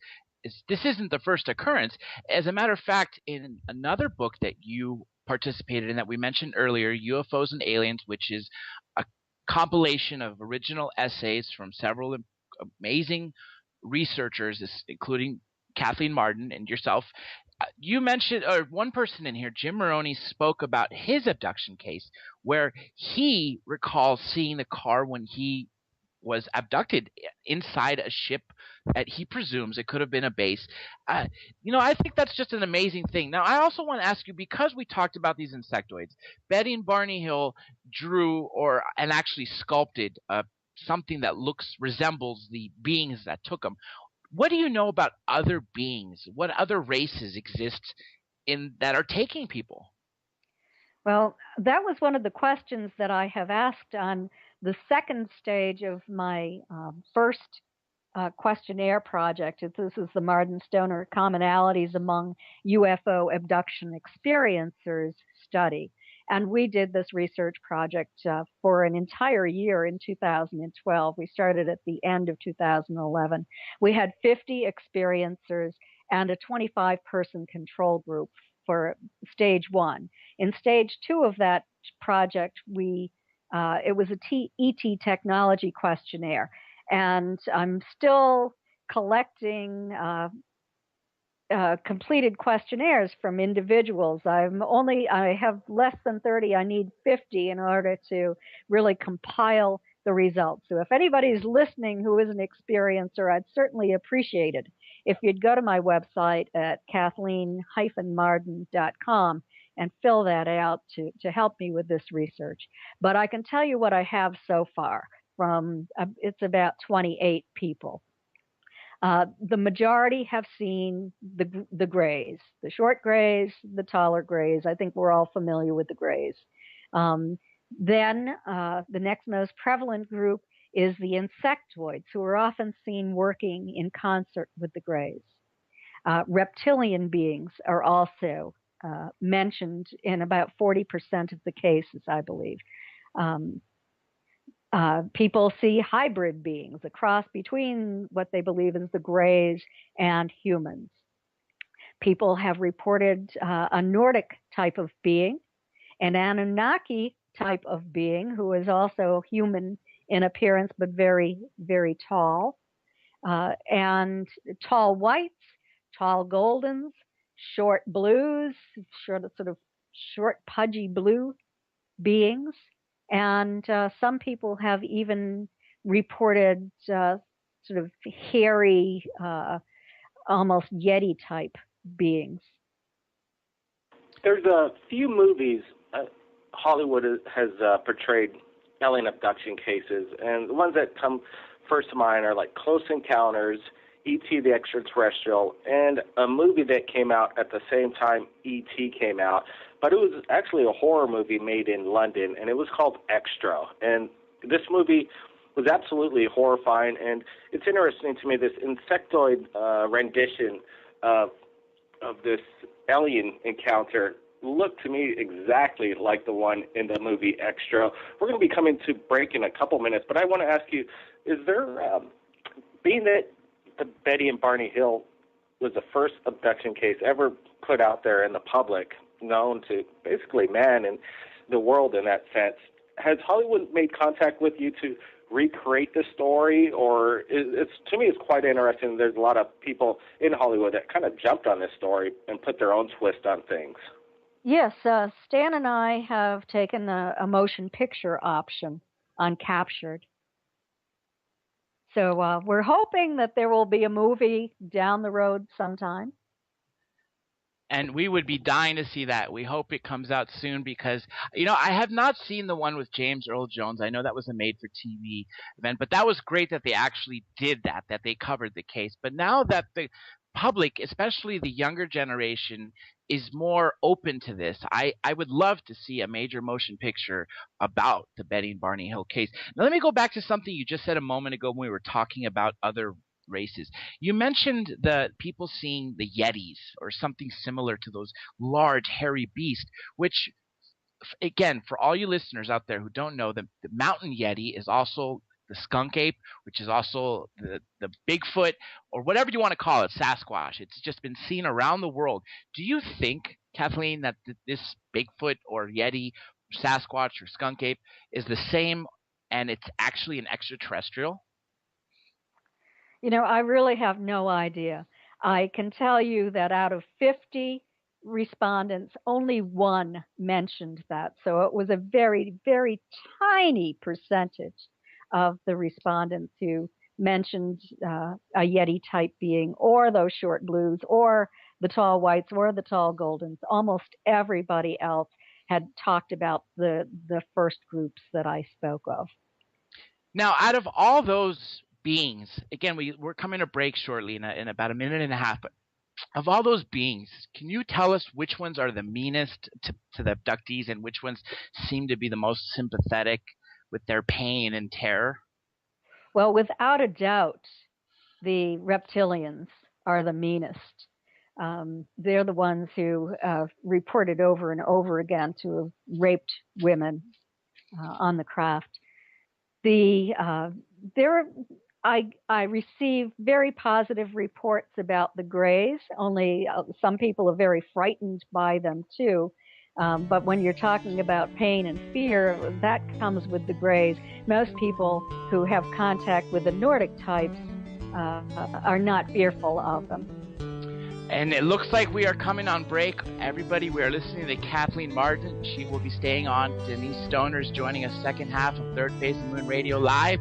this isn't the first occurrence. As a matter of fact, in another book that you participated in that we mentioned earlier, UFOs and Aliens, which is a compilation of original essays from several amazing researchers, including Kathleen Martin and yourself, you mentioned, or one person in here, Jim Maroney, spoke about his abduction case where he recalls seeing the car when he was abducted inside a ship that he presumes it could have been a base. You know, I think that's just an amazing thing. Now, I also want to ask you, because we talked about these insectoids, Betty and Barney Hill drew and actually sculpted something that resembles the beings that took them. What do you know about other beings? What other races exist that are taking people? Well, that was one of the questions that I have asked on the second stage of my first questionnaire project. This is the Marden Stoner Commonalities Among UFO Abduction Experiencers study. And we did this research project for an entire year in 2012. We started at the end of 2011. We had 50 experiencers and a 25-person control group for stage 1. In stage 2 of that project, it was a ET technology questionnaire. And I'm still collecting completed questionnaires from individuals. I have less than 30. I need 50 in order to really compile the results. So if anybody's listening who is an experiencer, I'd certainly appreciate it if you'd go to my website at kathleen-marden.com and fill that out to help me with this research. But I can tell you what I have so far from, it's about 28 people. The majority have seen the grays, the short grays, the taller grays. I think we're all familiar with the grays. Then the next most prevalent group is the insectoids, who are often seen working in concert with the grays. Reptilian beings are also mentioned in about 40% of the cases, I believe. People see hybrid beings, a cross between what they believe is the grays and humans. People have reported a Nordic type of being, an Anunnaki type of being who is also human in appearance but very, very tall, and tall whites, tall goldens, short blues, sort of short pudgy blue beings. And some people have even reported sort of hairy, almost Yeti-type beings. There's a few movies Hollywood has portrayed alien abduction cases, and the ones that come first to mind are like Close Encounters, E.T. the Extraterrestrial, and a movie that came out at the same time E.T. came out. But it was actually a horror movie made in London, and it was called Extra. And this movie was absolutely horrifying, and it's interesting to me, this insectoid rendition of this alien encounter looked to me exactly like the one in the movie Extra. We're going to be coming to break in a couple minutes, but I want to ask you, is there, being that the Betty and Barney Hill was the first abduction case ever put out there in the public, known to basically man and the world in that sense, has Hollywood made contact with you to recreate the story? Or it's to me, it's quite interesting. There's a lot of people in Hollywood that kind of jumped on this story and put their own twist on things. Yes, Stan and I have taken a motion picture option on Captured. So we're hoping that there will be a movie down the road sometime. And we would be dying to see that. We hope it comes out soon because, I have not seen the one with James Earl Jones. I know that was a made-for-TV event, but that was great that they actually did that they covered the case. But now that the public, especially the younger generation, is more open to this, I would love to see a major motion picture about the Betty and Barney Hill case. Now, let me go back to something you just said a moment ago when we were talking about other races. You mentioned the people seeing the Yetis or something similar to those large hairy beasts, which, again, for all you listeners out there who don't know, the mountain Yeti is also the skunk ape, which is also the Bigfoot, or whatever you want to call it, Sasquatch. It's just been seen around the world. Do you think, Kathleen, that this Bigfoot or Yeti, Sasquatch or skunk ape is the same and it's actually an extraterrestrial? I really have no idea. I can tell you that out of 50 respondents, only one mentioned that. So it was a very, very tiny percentage of the respondents who mentioned a Yeti-type being, or those short blues, or the tall whites, or the tall goldens. Almost everybody else had talked about the first groups that I spoke of. Now, out of all those beings, again, we're coming to break shortly in about a minute and a half, but of all those beings, can you tell us which ones are the meanest to the abductees and which ones seem to be the most sympathetic with their pain and terror? Well, without a doubt, the reptilians are the meanest. They're the ones who reported over and over again to have raped women on the craft. I receive very positive reports about the Greys, only some people are very frightened by them too. But when you're talking about pain and fear, that comes with the Greys. Most people who have contact with the Nordic types are not fearful of them. And it looks like we are coming on break. Everybody, we are listening to Kathleen Martin. She will be staying on. Denise Stoner is joining us second half of Third Phase of the Moon Radio Live.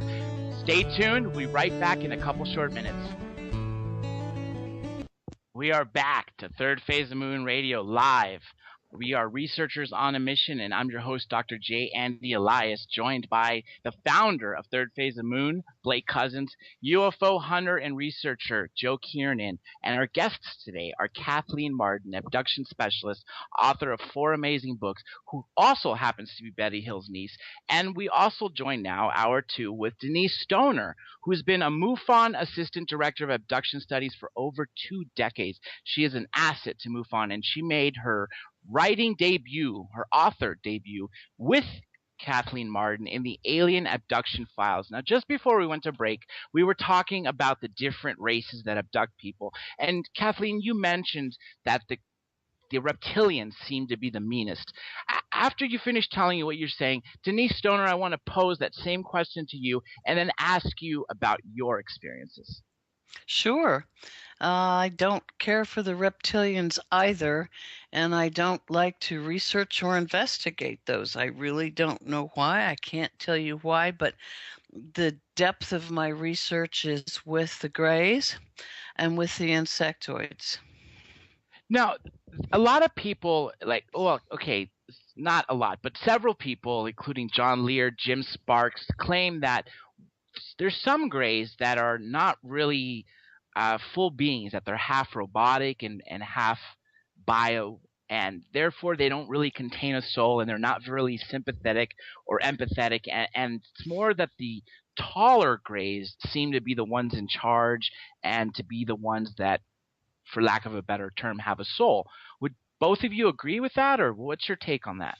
Stay tuned. We'll be right back in a couple short minutes. We are back to Third Phase of the Moon Radio Live. We are researchers on a mission, and I'm your host, Dr. J. Andy Elias, joined by the founder of Third Phase of the Moon, Blake Cousins, UFO hunter and researcher, Joe Kiernan, and our guests today are Kathleen Martin, abduction specialist, author of 4 amazing books, who also happens to be Betty Hill's niece, and we also join now, hour 2, with Denise Stoner, who has been a MUFON assistant director of abduction studies for over 2 decades. She is an asset to MUFON, and she made her writing debut, her author debut, with Kathleen Martin in the Alien Abduction Files. Now, just before we went to break, we were talking about the different races that abduct people. And Kathleen, you mentioned that the reptilians seem to be the meanest. After you finish telling you what you're saying, Denise Stoner, I want to pose that same question to you and then ask you about your experiences. Sure. I don't care for the reptilians either, and I don't like to research or investigate those. I really don't know why. I can't tell you why, but the depth of my research is with the Greys and with the insectoids. Now, a lot of people, not a lot, but several people, including John Lear, Jim Sparks, claim that there's some Greys that are not really full beings, that they're half robotic and half bio, and therefore they don't really contain a soul, and they're not really sympathetic or empathetic, and it's more that the taller Greys seem to be the ones in charge and to be the ones that, for lack of a better term, have a soul. Would both of you agree with that, or what's your take on that?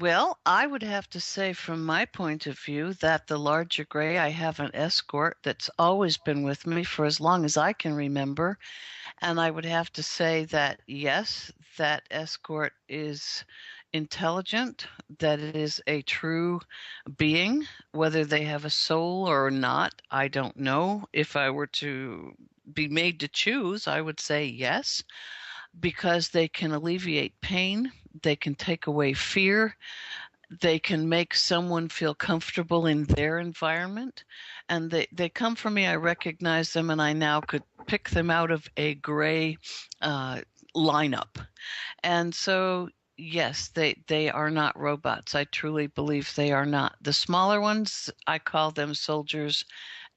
Well, I would have to say from my point of view that the larger Grey, I have an escort that's always been with me for as long as I can remember. And I would have to say that, yes, that escort is intelligent, that it is a true being. Whether they have a soul or not, I don't know. If I were to be made to choose, I would say yes, because they can alleviate pain. They can take away fear. They can make someone feel comfortable in their environment. And they come from me. I recognize them, and I now could pick them out of a Grey lineup. And so, yes, they are not robots. I truly believe they are not. The smaller ones, I call them soldiers,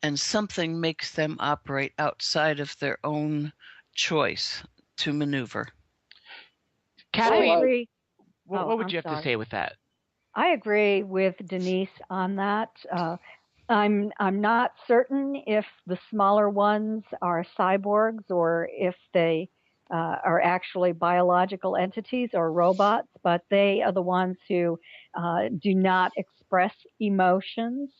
and something makes them operate outside of their own choice to maneuver. Kathleen, what would you have to say with that? I agree with Denise on that. I'm not certain if the smaller ones are cyborgs or if they are actually biological entities or robots, but they are the ones who do not express emotions.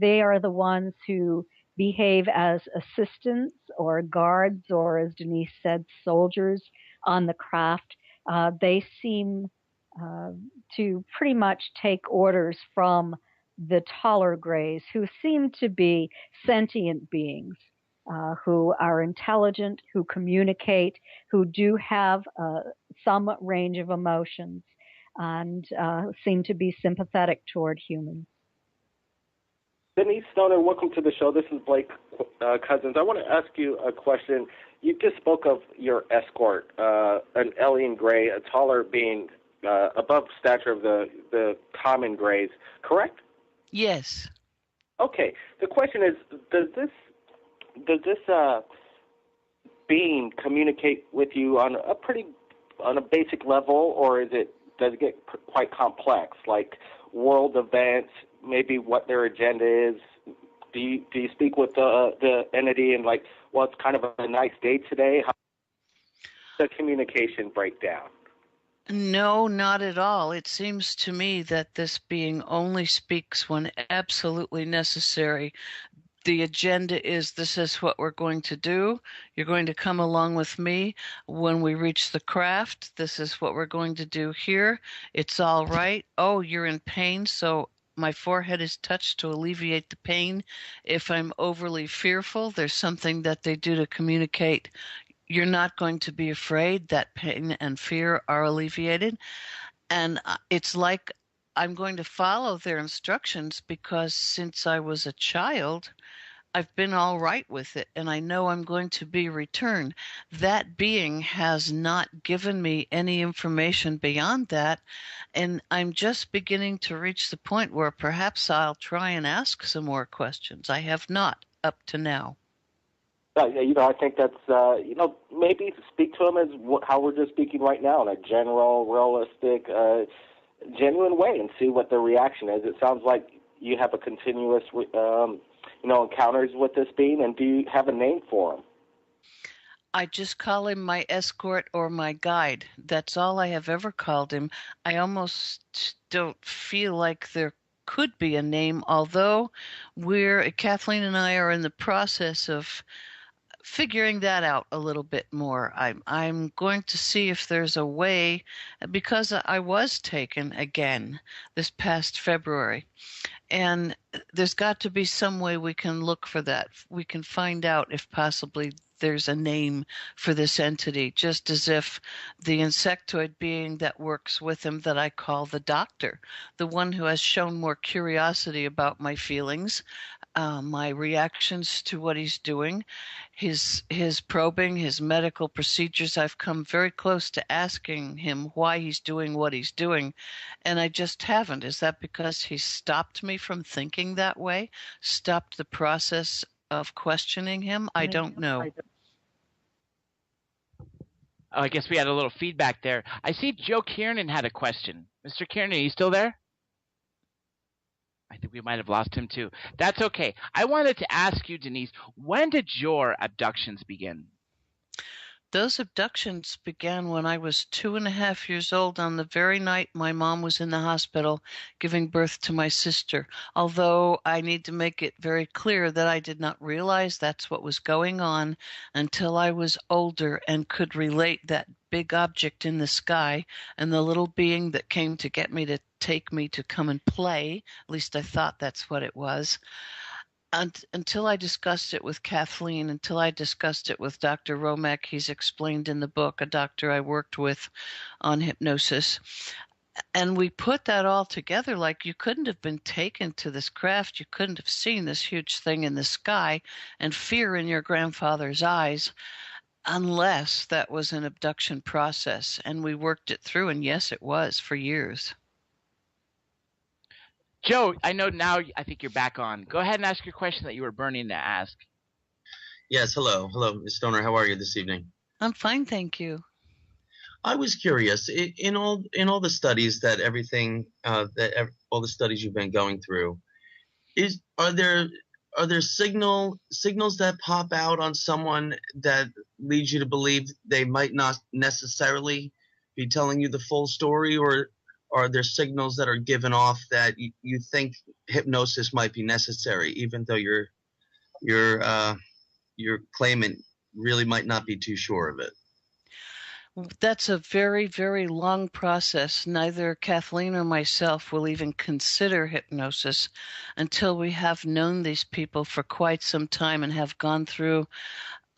They are the ones who behave as assistants or guards, or as Denise said, soldiers on the craft. They seem to pretty much take orders from the taller Greys, who seem to be sentient beings, who are intelligent, who communicate, who do have some range of emotions, and seem to be sympathetic toward humans. Denise Stoner, welcome to the show. This is Blake Cousins. I want to ask you a question. You just spoke of your escort, an alien Grey, a taller being, above stature of the common Greys, correct? Yes. Okay. The question is, does this being communicate with you on a basic level, or does it get quite complex, like world events, maybe what their agenda is, Do you speak with the entity and like, well, it's kind of a nice day today? How does the communication break down? No, not at all. It seems to me that this being only speaks when absolutely necessary. The agenda is this is what we're going to do. You're going to come along with me when we reach the craft. This is what we're going to do here. It's all right. Oh, you're in pain, so my forehead is touched to alleviate the pain. If I'm overly fearful, there's something that they do to communicate. You're not going to be afraid. That pain and fear are alleviated. And it's like I'm going to follow their instructions because since I was a child, I've been all right with it, and I know I'm going to be returned. That being has not given me any information beyond that, and I'm just beginning to reach the point where perhaps I'll try and ask some more questions. I have not up to now. I think that's, maybe speak to them as how we're just speaking right now in a general, realistic, genuine way and see what their reaction is. It sounds like you have a continuous, encounters with this being, and do you have a name for him? I just call him my escort or my guide. That's all I have ever called him. I almost don't feel like there could be a name, although Kathleen and I are in the process of figuring that out a little bit more. I'm going to see if there's a way, because I was taken again this past February, and there's got to be some way we can look for that. We can find out if possibly there's a name for this entity, just as if the insectoid being that works with him that I call the doctor, the one who has shown more curiosity about my feelings, my reactions to what he's doing, his probing, his medical procedures. I've come very close to asking him why he's doing what he's doing, and I just haven't. Is that because he stopped me from thinking that way? Stopped the process of questioning him? I don't know. Oh, I guess we had a little feedback there. I see Joe Kiernan had a question. Mr. Kiernan, are you still there? I think we might have lost him too. That's okay. I wanted to ask you, Denise, when did your abductions begin? Those abductions began when I was 2.5 years old, on the very night my mom was in the hospital giving birth to my sister. Although I need to make it very clear that I did not realize that's what was going on until I was older and could relate that big object in the sky and the little being that came to get me to take me to come and play. At least I thought that's what it was. Until I discussed it with Kathleen, until I discussed it with Dr. Romack, he's explained in the book, a doctor I worked with on hypnosis. And we put that all together like you couldn't have been taken to this craft. You couldn't have seen this huge thing in the sky and fear in your grandfather's eyes unless that was an abduction process. And we worked it through, and yes, it was for years. Joe, I know now I think you're back on. Go ahead and ask your question that you were burning to ask. Yes, hello. Hello, Ms. Stoner. How are you this evening? I'm fine, thank you. I was curious, in all the studies that all the studies you've been going through, are there signals that pop out on someone that leads you to believe they might not necessarily be telling you the full story, or are there signals that are given off that you think hypnosis might be necessary, even though your claimant really might not be too sure of it? That's a very, very long process. Neither Kathleen or myself will even consider hypnosis until we have known these people for quite some time and have gone through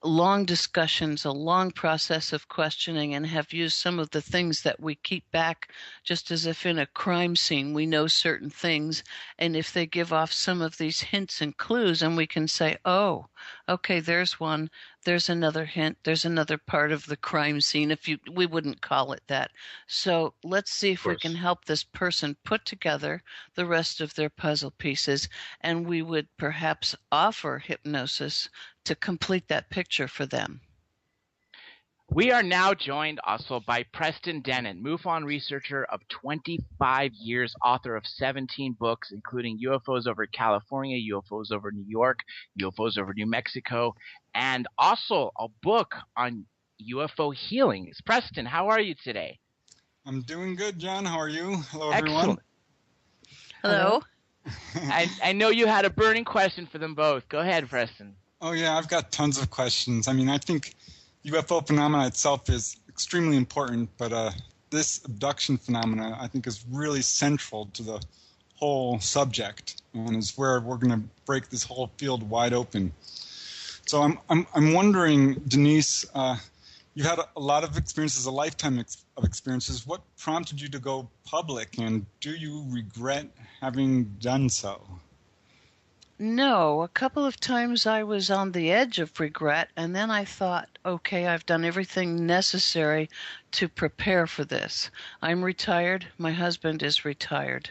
long discussions, a long process of questioning, and have used some of the things that we keep back, just as if in a crime scene we know certain things, and if they give off some of these hints and clues, and we can say, oh, okay, there's one, there's another hint, there's another part of the crime scene, we wouldn't call it that. So let's see if we can help this person put together the rest of their puzzle pieces, and we would perhaps offer hypnosis to complete that picture for them. We are now joined also by Preston Dennett, MUFON researcher of 25 years, author of 17 books, including UFOs over California, UFOs over New York, UFOs over New Mexico, and also a book on UFO healings. Preston, how are you today? I'm doing good, John. How are you? Hello, everyone. Excellent. Hello. I know you had a burning question for them both. Go ahead, Preston. Oh, yeah, I've got tons of questions. I mean, I think UFO phenomena itself is extremely important, but this abduction phenomena, I think, is really central to the whole subject and is where we're going to break this whole field wide open. So I'm wondering, Denise, you had a lot of experiences, a lifetime of experiences. What prompted you to go public, and do you regret having done so? No, a couple of times I was on the edge of regret, and then I thought, okay, I've done everything necessary to prepare for this. I'm retired. My husband is retired.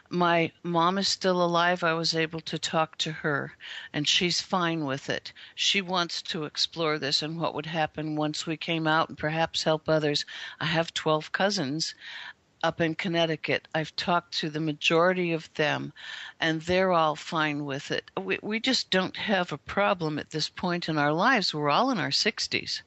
My mom is still alive. I was able to talk to her, and she's fine with it. She wants to explore this and what would happen once we came out and perhaps help others. I have 12 cousins up in Connecticut. I've talked to the majority of them, and they're all fine with it. We just don't have a problem at this point in our lives. We're all in our 60s.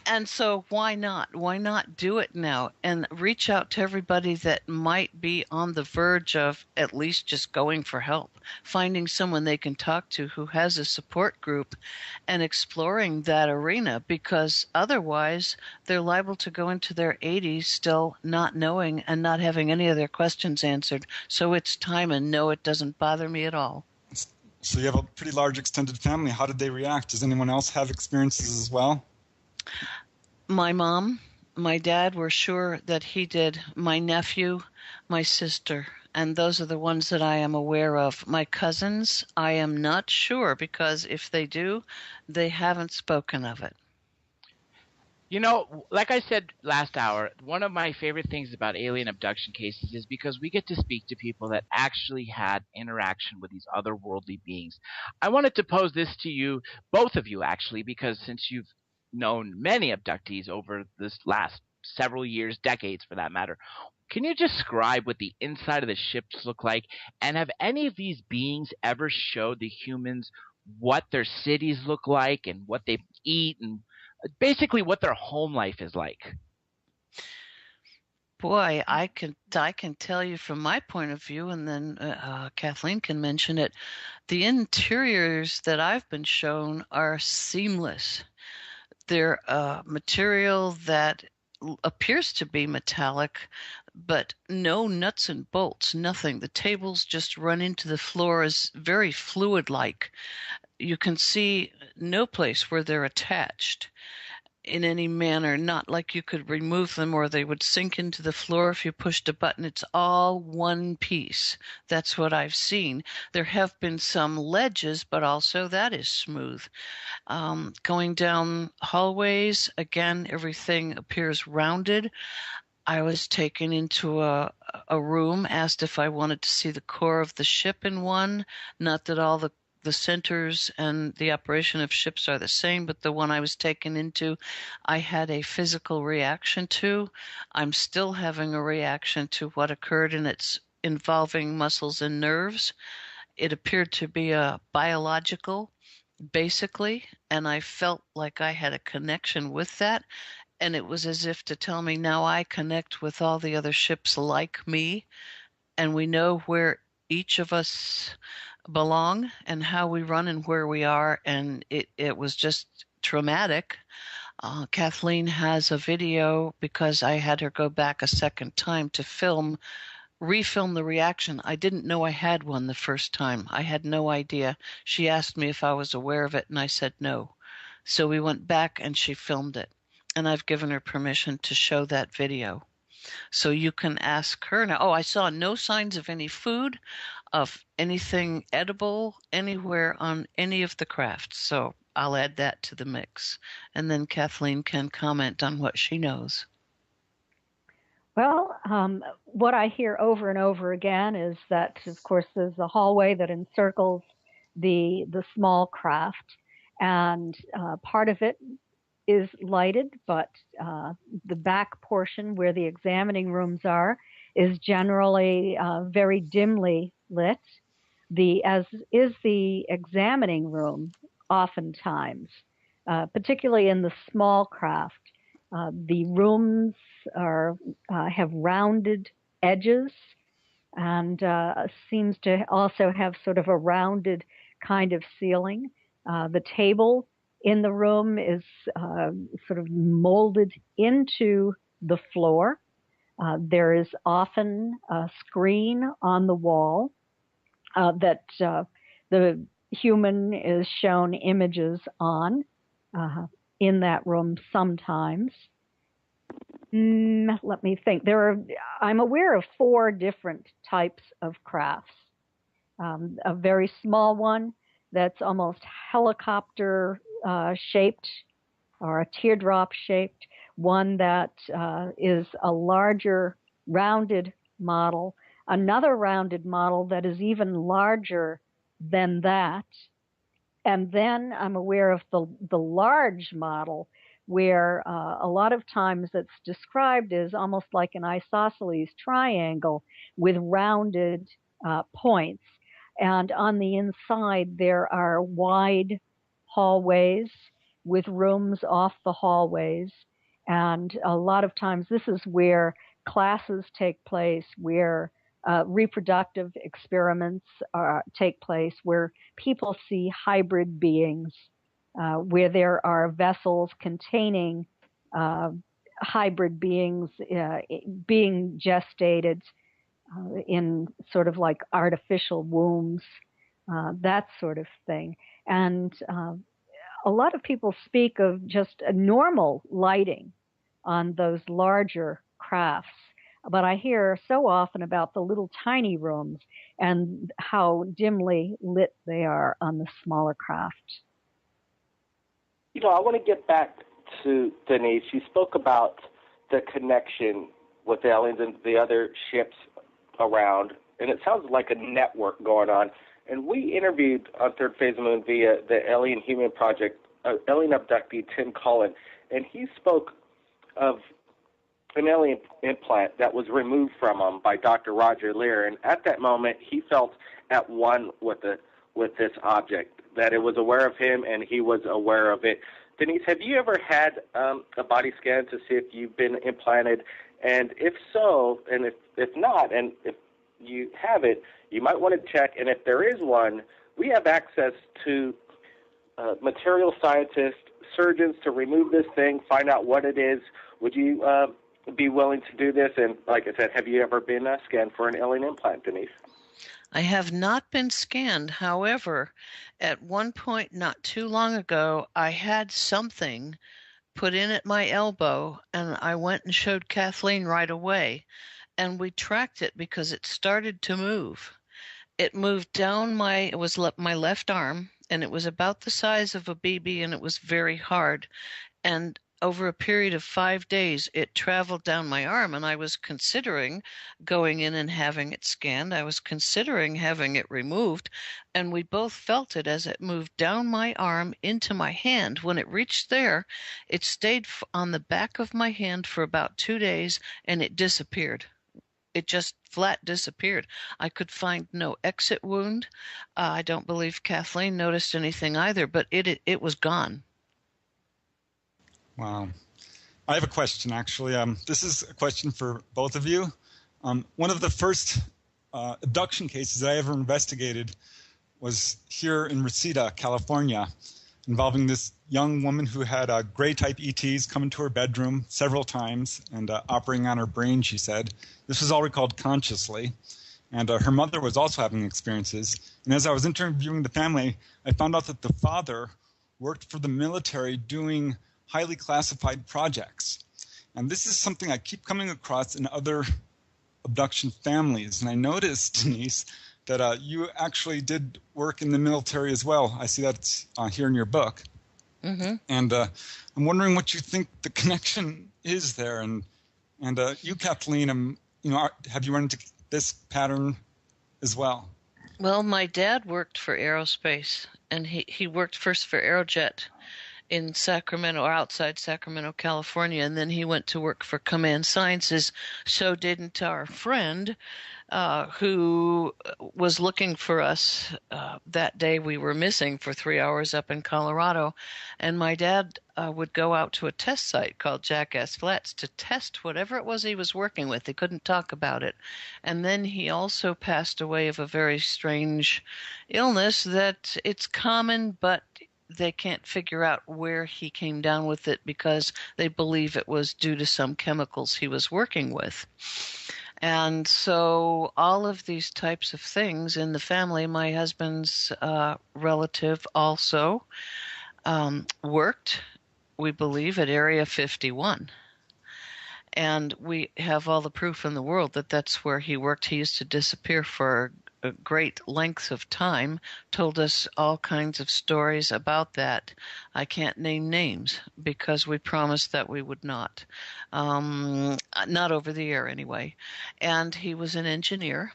And so why not? Why not do it now and reach out to everybody that might be on the verge of at least just going for help, finding someone they can talk to who has a support group and exploring that arena, because otherwise they're liable to go into their 80s still not knowing and not having any of their questions answered. So it's time, and no, it doesn't bother me at all. So you have a pretty large extended family. How did they react? Does anyone else have experiences as well? My mom, my dad were sure that he did. My nephew, my sister, and those are the ones that I am aware of. My cousins, I am not sure, because if they do, they haven't spoken of it. You know, like I said last hour, one of my favorite things about alien abduction cases is because we get to speak to people that actually had interaction with these otherworldly beings. I wanted to pose this to you, both of you actually, because since you've known many abductees over this last several years, decades for that matter, can you describe what the inside of the ships look like? And have any of these beings ever showed the humans what their cities look like and what they eat and basically what their home life is like? Boy, I can tell you from my point of view, and then Kathleen can mention it. The interiors that I've been shown are seamless. They're material that appears to be metallic, but no nuts and bolts, nothing. The tables just run into the floor as very fluid-like. You can see no place where they're attached in any manner, not like you could remove them or they would sink into the floor if you pushed a button. It's all one piece. That's what I've seen. There have been some ledges, but also that is smooth. Going down hallways, again, everything appears rounded. I was taken into a room, asked if I wanted to see the core of the ship in one. Not that all the centers and the operation of ships are the same, but the one I was taken into, I had a physical reaction to. I'm still having a reaction to what occurred, and it's involving muscles and nerves. It appeared to be a biological, basically, and I felt like I had a connection with that. And it was as if to tell me, now I connect with all the other ships like me, and we know where each of us belong and how we run and where we are. And it was just traumatic. Kathleen has a video, because I had her go back a second time to refilm the reaction. I didn't know I had one the first time. I had no idea. She asked me if I was aware of it, and I said no. So we went back and she filmed it. And I've given her permission to show that video. So you can ask her now. Oh, I saw no signs of any food, of anything edible anywhere on any of the crafts. So I'll add that to the mix. And then Kathleen can comment on what she knows. Well, what I hear over and over again is that, of course, there's a hallway that encircles the small craft, and part of it is lighted, but the back portion where the examining rooms are is generally very dimly lit. As is the examining room, oftentimes, particularly in the small craft. The rooms have rounded edges and seems to also have sort of a rounded kind of ceiling. The table in the room is sort of molded into the floor. There is often a screen on the wall that the human is shown images on in that room sometimes. Let me think. I'm aware of 4 different types of crafts. A very small one that's almost helicopter shaped or a teardrop shaped. One that is a larger rounded model. Another rounded model that is even larger than that. And then I'm aware of the large model where a lot of times it's described as almost like an isosceles triangle with rounded points. And on the inside, there are wide hallways with rooms off the hallways. And a lot of times this is where classes take place, where reproductive experiments take place, where people see hybrid beings, where there are vessels containing hybrid beings being gestated in sort of like artificial wombs, that sort of thing. And a lot of people speak of just a normal lighting on those larger crafts. But I hear so often about the little tiny rooms and how dimly lit they are on the smaller craft. You know, I want to get back to Denise. You spoke about the connection with the aliens and the other ships around, and it sounds like a network going on. And we interviewed on Third Phase of the Moon via the Alien Human Project, alien abductee Tim Cullen, and he spoke of an alien implant that was removed from him by Dr. Roger Lear, and at that moment he felt at one with this object, that it was aware of him and he was aware of it. Denise, have you ever had a body scan to see if you've been implanted? And if so, and if not, and if you have it, you might want to check. And if there is one, we have access to material scientists, surgeons to remove this thing, find out what it is. Would you be willing to do this? And like I said, have you ever been scanned for an alien implant, Denise? I have not been scanned. However, at one point not too long ago, I had something put in at my elbow, and I went and showed Kathleen right away, and we tracked it because it started to move. It moved down my left arm, and it was about the size of a BB, and it was very hard. And over a period of 5 days, it traveled down my arm, and I was considering going in and having it scanned. I was considering having it removed, and we both felt it as it moved down my arm into my hand. When it reached there, it stayed on the back of my hand for about 2 days, and it disappeared. It just flat disappeared. I could find no exit wound. I don't believe Kathleen noticed anything either, but it was gone. Wow. I have a question, actually. This is a question for both of you. One of the first abduction cases that I ever investigated was here in Reseda, California, involving this young woman who had gray-type ETs come into her bedroom several times and operating on her brain, she said. This was all recalled consciously. And her mother was also having experiences. And as I was interviewing the family, I found out that the father worked for the military doing highly classified projects. And this is something I keep coming across in other abduction families. And I noticed, Denise, that you actually did work in the military as well. I see that here in your book. Mm-hmm. And I'm wondering what you think the connection is there. And you, Kathleen, have you run into this pattern as well? Well, my dad worked for aerospace, and he worked first for Aerojet. in Sacramento or outside Sacramento, California, and then he went to work for Command Sciences. So didn't our friend who was looking for us that day. We were missing for 3 hours up in Colorado, and my dad would go out to a test site called Jackass Flats to test whatever it was he was working with. He couldn't talk about it. And then he also passed away of a very strange illness that it's common, but they can't figure out where he came down with it because they believe it was due to some chemicals he was working with. And so all of these types of things in the family, my husband's relative also worked, we believe, at Area 51. And we have all the proof in the world that that's where he worked. He used to disappear for great lengths of time, told us all kinds of stories about that. I can't name names because we promised that we would not. Not over the air anyway. And he was an engineer.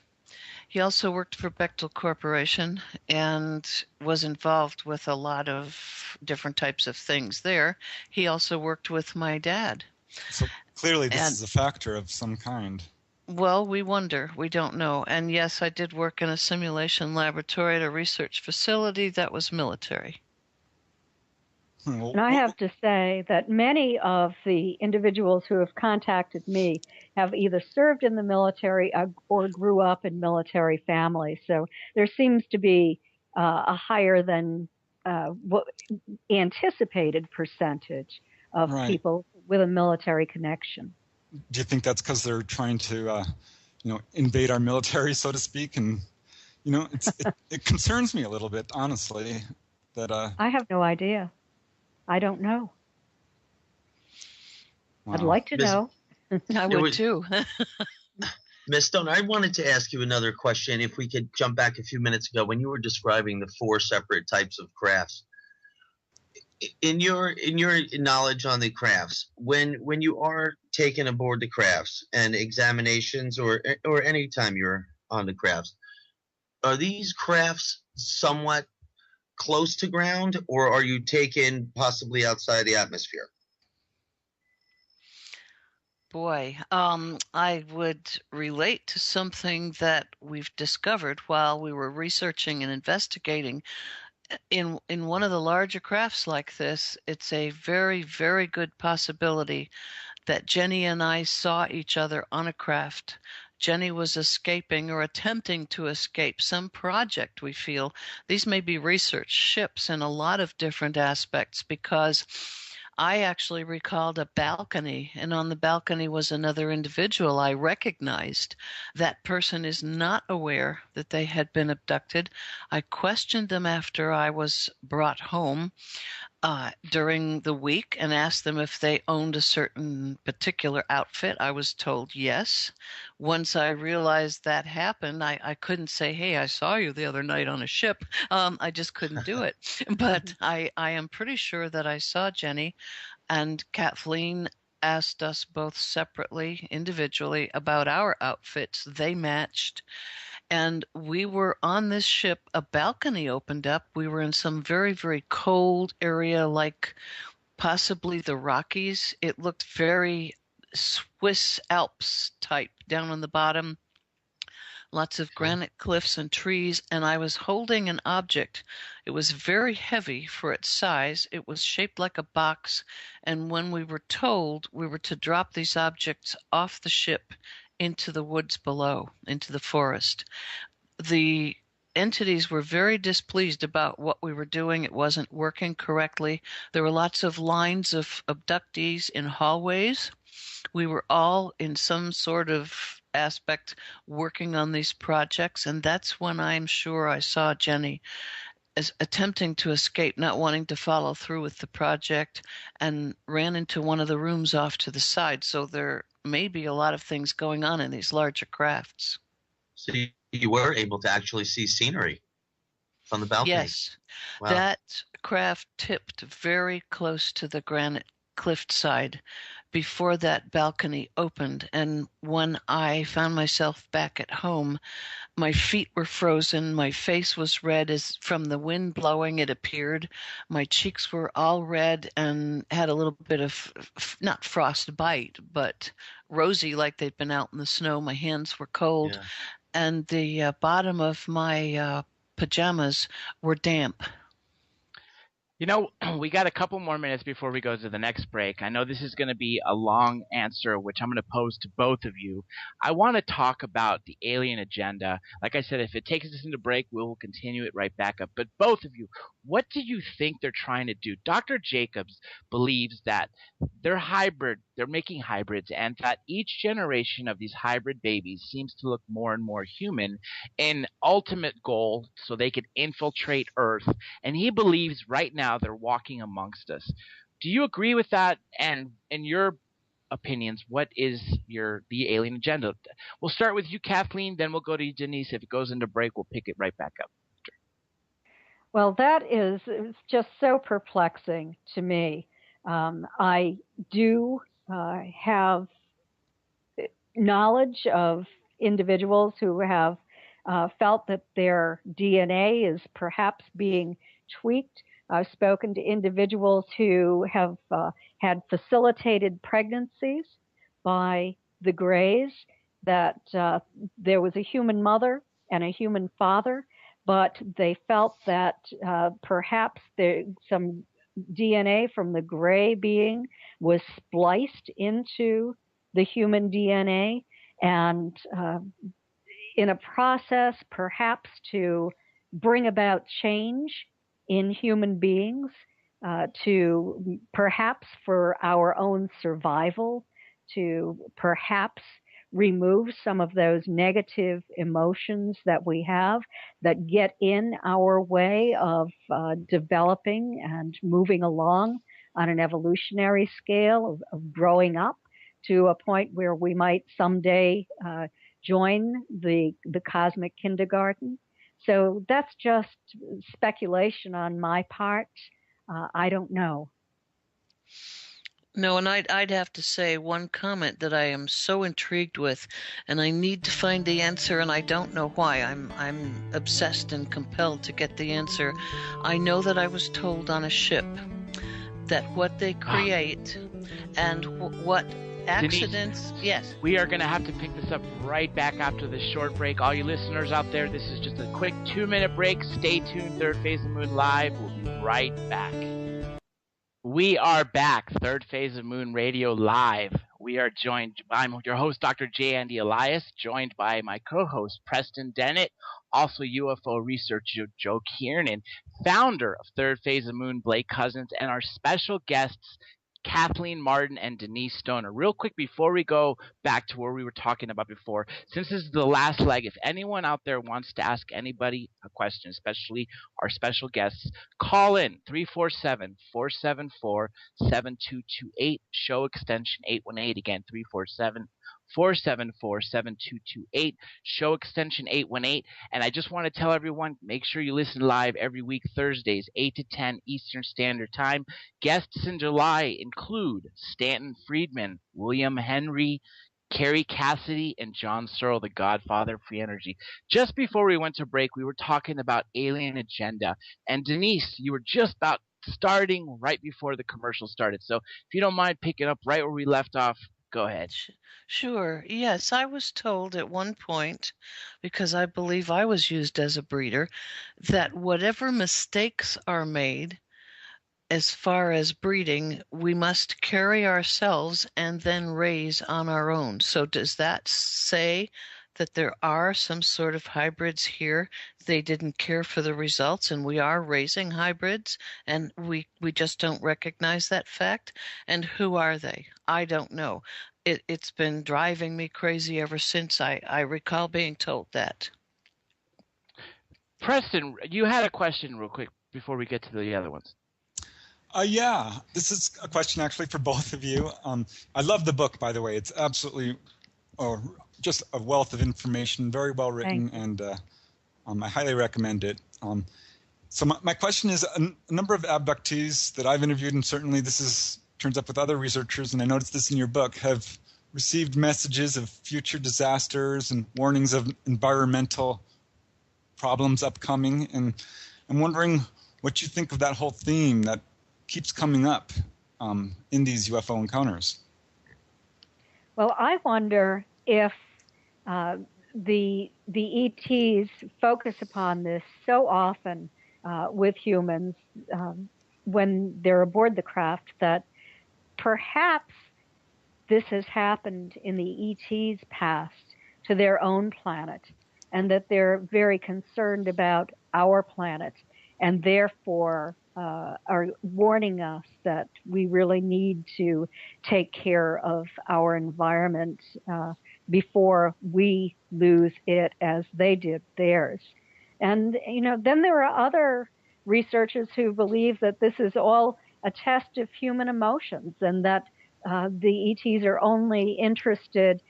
He also worked for Bechtel Corporation and was involved with a lot of different types of things there. He also worked with my dad. So clearly this is a factor of some kind. Well, we wonder. We don't know. And yes, I did work in a simulation laboratory at a research facility that was military. And I have to say that many of the individuals who have contacted me have either served in the military or grew up in military families. So there seems to be a higher than what anticipated percentage of people with a military connection. Do you think that's because they're trying to, invade our military, so to speak? And, it concerns me a little bit, honestly, that. I have no idea. I don't know. Wow. I'd like to know. I would too. Ms. Stone, I wanted to ask you another question. If we could jump back a few minutes ago when you were describing the 4 separate types of crafts. In your knowledge on the crafts, when you are taken aboard the crafts and examinations or any time you're on the crafts, are these crafts somewhat close to ground, or are you taken possibly outside the atmosphere? Boy, I would relate to something that we've discovered while we were researching and investigating. In one of the larger crafts like this, it's a very, very good possibility that Jenny and I saw each other on a craft. Jenny was escaping or attempting to escape some project, we feel. These may be research ships in a lot of different aspects, because I actually recalled a balcony, and on the balcony was another individual I recognized. That person is not aware that they had been abducted. I questioned them after I was brought home during the week and asked them if they owned a certain particular outfit. I was told yes. Once I realized that happened, I couldn't say, hey, I saw you the other night on a ship. I just couldn't do it. But I am pretty sure that I saw Jenny, and Kathleen asked us both separately, individually, about our outfits. They matched. And we were on this ship, a balcony opened up. We were in some very, very cold area, like possibly the Rockies. It looked very Swiss Alps type down on the bottom. Lots of granite cliffs and trees, and I was holding an object. It was very heavy for its size. It was shaped like a box, and when we were told we were to drop these objects off the ship into the woods below, into the forest, the entities were very displeased about what we were doing. It wasn't working correctly. There were lots of lines of abductees in hallways. We were all in some sort of aspect working on these projects, and that's when I'm sure I saw Jenny as attempting to escape, not wanting to follow through with the project, and ran into one of the rooms off to the side. So there may be a lot of things going on in these larger crafts. So you were able to actually see scenery from the balcony? Yes. Wow. That craft tipped very close to the granite cliffside before that balcony opened. And when I found myself back at home, my feet were frozen. My face was red as from the wind blowing, it appeared. My cheeks were all red and had a little bit of, not frostbite, but rosy, like they'd been out in the snow. My hands were cold. Yeah. And the bottom of my pajamas were damp. You know, we got a couple more minutes before we go to the next break. I know this is going to be a long answer, which I'm going to pose to both of you. I want to talk about the alien agenda. Like I said, if it takes us into break, we'll continue it right back up. But both of you, what do you think they're trying to do? Dr. Jacobs believes that they're making hybrids, and that each generation of these hybrid babies seems to look more and more human in ultimate goal so they can infiltrate Earth. And he believes right now they're walking amongst us. Do you agree with that? And in your opinions, what is the alien agenda? We'll start with you, Kathleen, then we'll go to you, Denise. If it goes into break, we'll pick it right back up. Well, that is just so perplexing to me. I do have knowledge of individuals who have felt that their DNA is perhaps being tweaked. I've spoken to individuals who have had facilitated pregnancies by the Greys, that there was a human mother and a human father, but they felt that perhaps some DNA from the Grey being was spliced into the human DNA, and in a process perhaps to bring about change in human beings, to perhaps for our own survival, to perhaps remove some of those negative emotions that we have that get in our way of developing and moving along on an evolutionary scale of growing up to a point where we might someday join the cosmic kindergarten. So that's just speculation on my part. I don't know. No, and I'd have to say one comment that I am so intrigued with, and I need to find the answer, and I don't know why. I'm obsessed and compelled to get the answer. I know that I was told on a ship that what they create and what accidents. Denise, yes. We are going to have to pick this up right back after this short break. All you listeners out there, this is just a quick 2-minute break. Stay tuned. Third Phase of the Moon Live. We'll be right back. We are back. Third Phase of Moon Radio Live. We are joined. I'm your host, Dr. J. Andy Elias, joined by my co-host, Preston Dennett, also UFO researcher Joe Kiernan, founder of Third Phase of Moon, Blake Cousins, and our special guests, Kathleen Martin and Denise Stoner. Real quick before we go back to where we were talking about before, since this is the last leg, if anyone out there wants to ask anybody a question, especially our special guests, call in 347-474-7228, show extension 818. Again, 347-474-7228, show extension 818. And I just want to tell everyone, make sure you listen live every week, Thursdays, 8 to 10 Eastern Standard Time. Guests in July include Stanton Friedman, William Henry, Carrie Cassidy, and John Searle, the godfather of free energy. Just before we went to break, we were talking about alien agenda. And Denise, you were just about starting right before the commercial started. So if you don't mind picking up right where we left off, go ahead. Sure. Yes, I was told at one point, because I believe I was used as a breeder, that whatever mistakes are made as far as breeding, we must carry ourselves and then raise on our own. So does that say that there are some sort of hybrids here? They didn't care for the results, and we are raising hybrids, and we just don't recognize that fact? And who are they? I don't know. It's been driving me crazy ever since I recall being told that. Preston, you had a question real quick before we get to the other ones. Yeah, this is a question actually for both of you. I love the book, by the way. It's absolutely just a wealth of information, very well written, and I highly recommend it. So my question is, a number of abductees that I've interviewed, and certainly this is turns up with other researchers, and I noticed this in your book, have received messages of future disasters and warnings of environmental problems upcoming. And I'm wondering what you think of that whole theme that keeps coming up in these UFO encounters. Well, I wonder if the ETs focus upon this so often with humans when they're aboard the craft that perhaps this has happened in the ET's past to their own planet, and that they're very concerned about our planet, and therefore are warning us that we really need to take care of our environment before we lose it as they did theirs. And, then there are other researchers who believe that this is all a test of human emotions, and that the ETs are only interested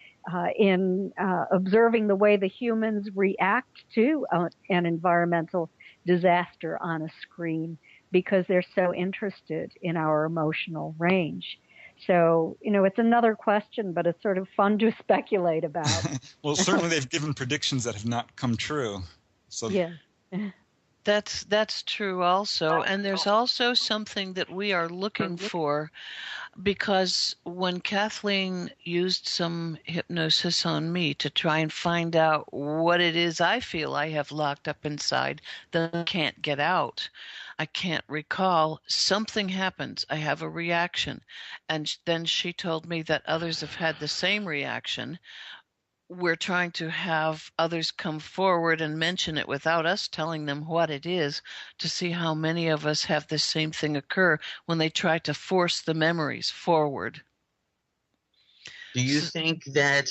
in observing the way the humans react to an environmental disaster on a screen, because they're so interested in our emotional range. So, it's another question, but it's sort of fun to speculate about. Well, certainly they've given predictions that have not come true. So yeah. That's true also. And there's also something that we are looking for, because when Kathleen used some hypnosis on me to try and find out what it is I feel I have locked up inside that I can't get out, I can't recall, something happens. I have a reaction. And then she told me that others have had the same reaction. We're trying to have others come forward and mention it without us telling them what it is, to see how many of us have the same thing occur when they try to force the memories forward. Do you think that,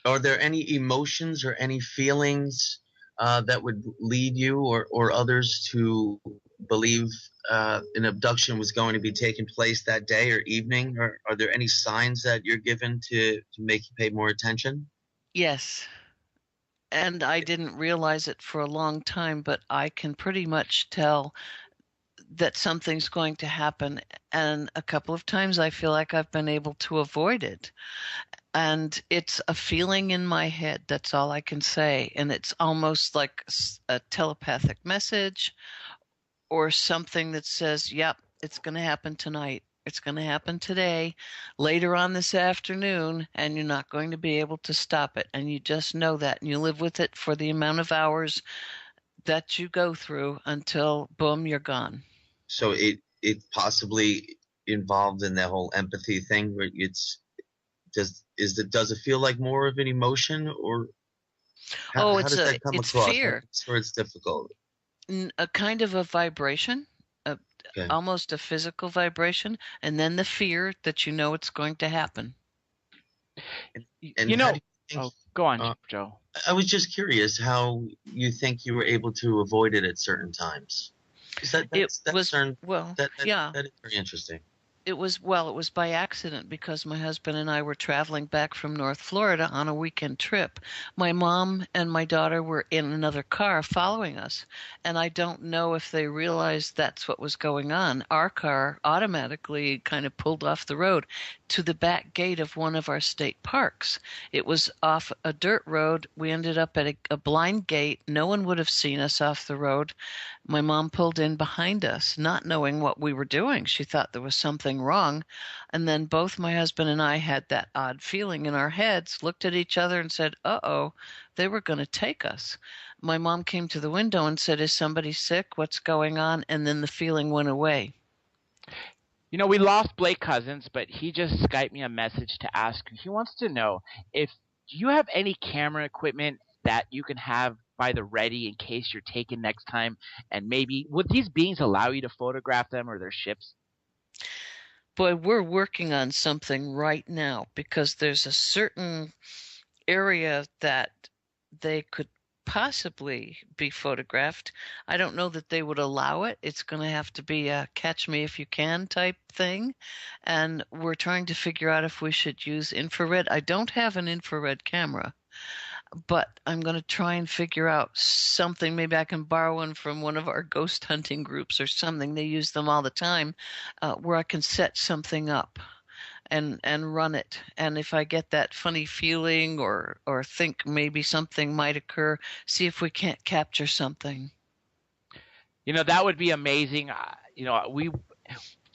are there any emotions or any feelings that would lead you or others to believe an abduction was going to be taking place that day or evening? Or are there any signs that you're given to make you pay more attention? Yes. And I didn't realize it for a long time, but I can pretty much tell that something's going to happen. And a couple of times I feel like I've been able to avoid it. And it's a feeling in my head. That's all I can say. And it's almost like a telepathic message, or something that says, yep, it's going to happen tonight. It's going to happen today, later on this afternoon, and you're not going to be able to stop it. And you just know that, and you live with it for the amount of hours that you go through until, boom, you're gone. So it possibly involved in that whole empathy thing, where does it feel like more of an emotion, or how does that come it's across? fear. Or it's difficult. A kind of a vibration, Okay. almost a physical vibration, and then the fear that you know it's going to happen. And go on, Joe. I was just curious how you think you were able to avoid it at certain times. That is very interesting. It was by accident, because my husband and I were traveling back from North Florida on a weekend trip. My mom and my daughter were in another car following us, and I don't know if they realized that's what was going on. Our car automatically kind of pulled off the road to the back gate of one of our state parks. It was off a dirt road. We ended up at a blind gate. No one would have seen us off the road. My mom pulled in behind us, not knowing what we were doing. She thought there was something wrong. And then both my husband and I had that odd feeling in our heads, looked at each other and said, uh-oh, they were going to take us. My mom came to the window and said, is somebody sick? What's going on? And then the feeling went away. We lost Blake Cousins, but he just Skyped me a message to ask. He wants to know if you have any camera equipment that you can have by the ready in case you're taken next time, and maybe would these beings allow you to photograph them or their ships? Boy, we're working on something right now, because there's a certain area that they could possibly be photographed. I don't know that they would allow it. It's going to have to be a catch me if you can type thing. And we're trying to figure out if we should use infrared. I don't have an infrared camera, but I'm going to try and figure out something. Maybe I can borrow one from one of our ghost hunting groups or something. They use them all the time, where I can set something up and run it. And if I get that funny feeling or think maybe something might occur, see if we can't capture something. That would be amazing.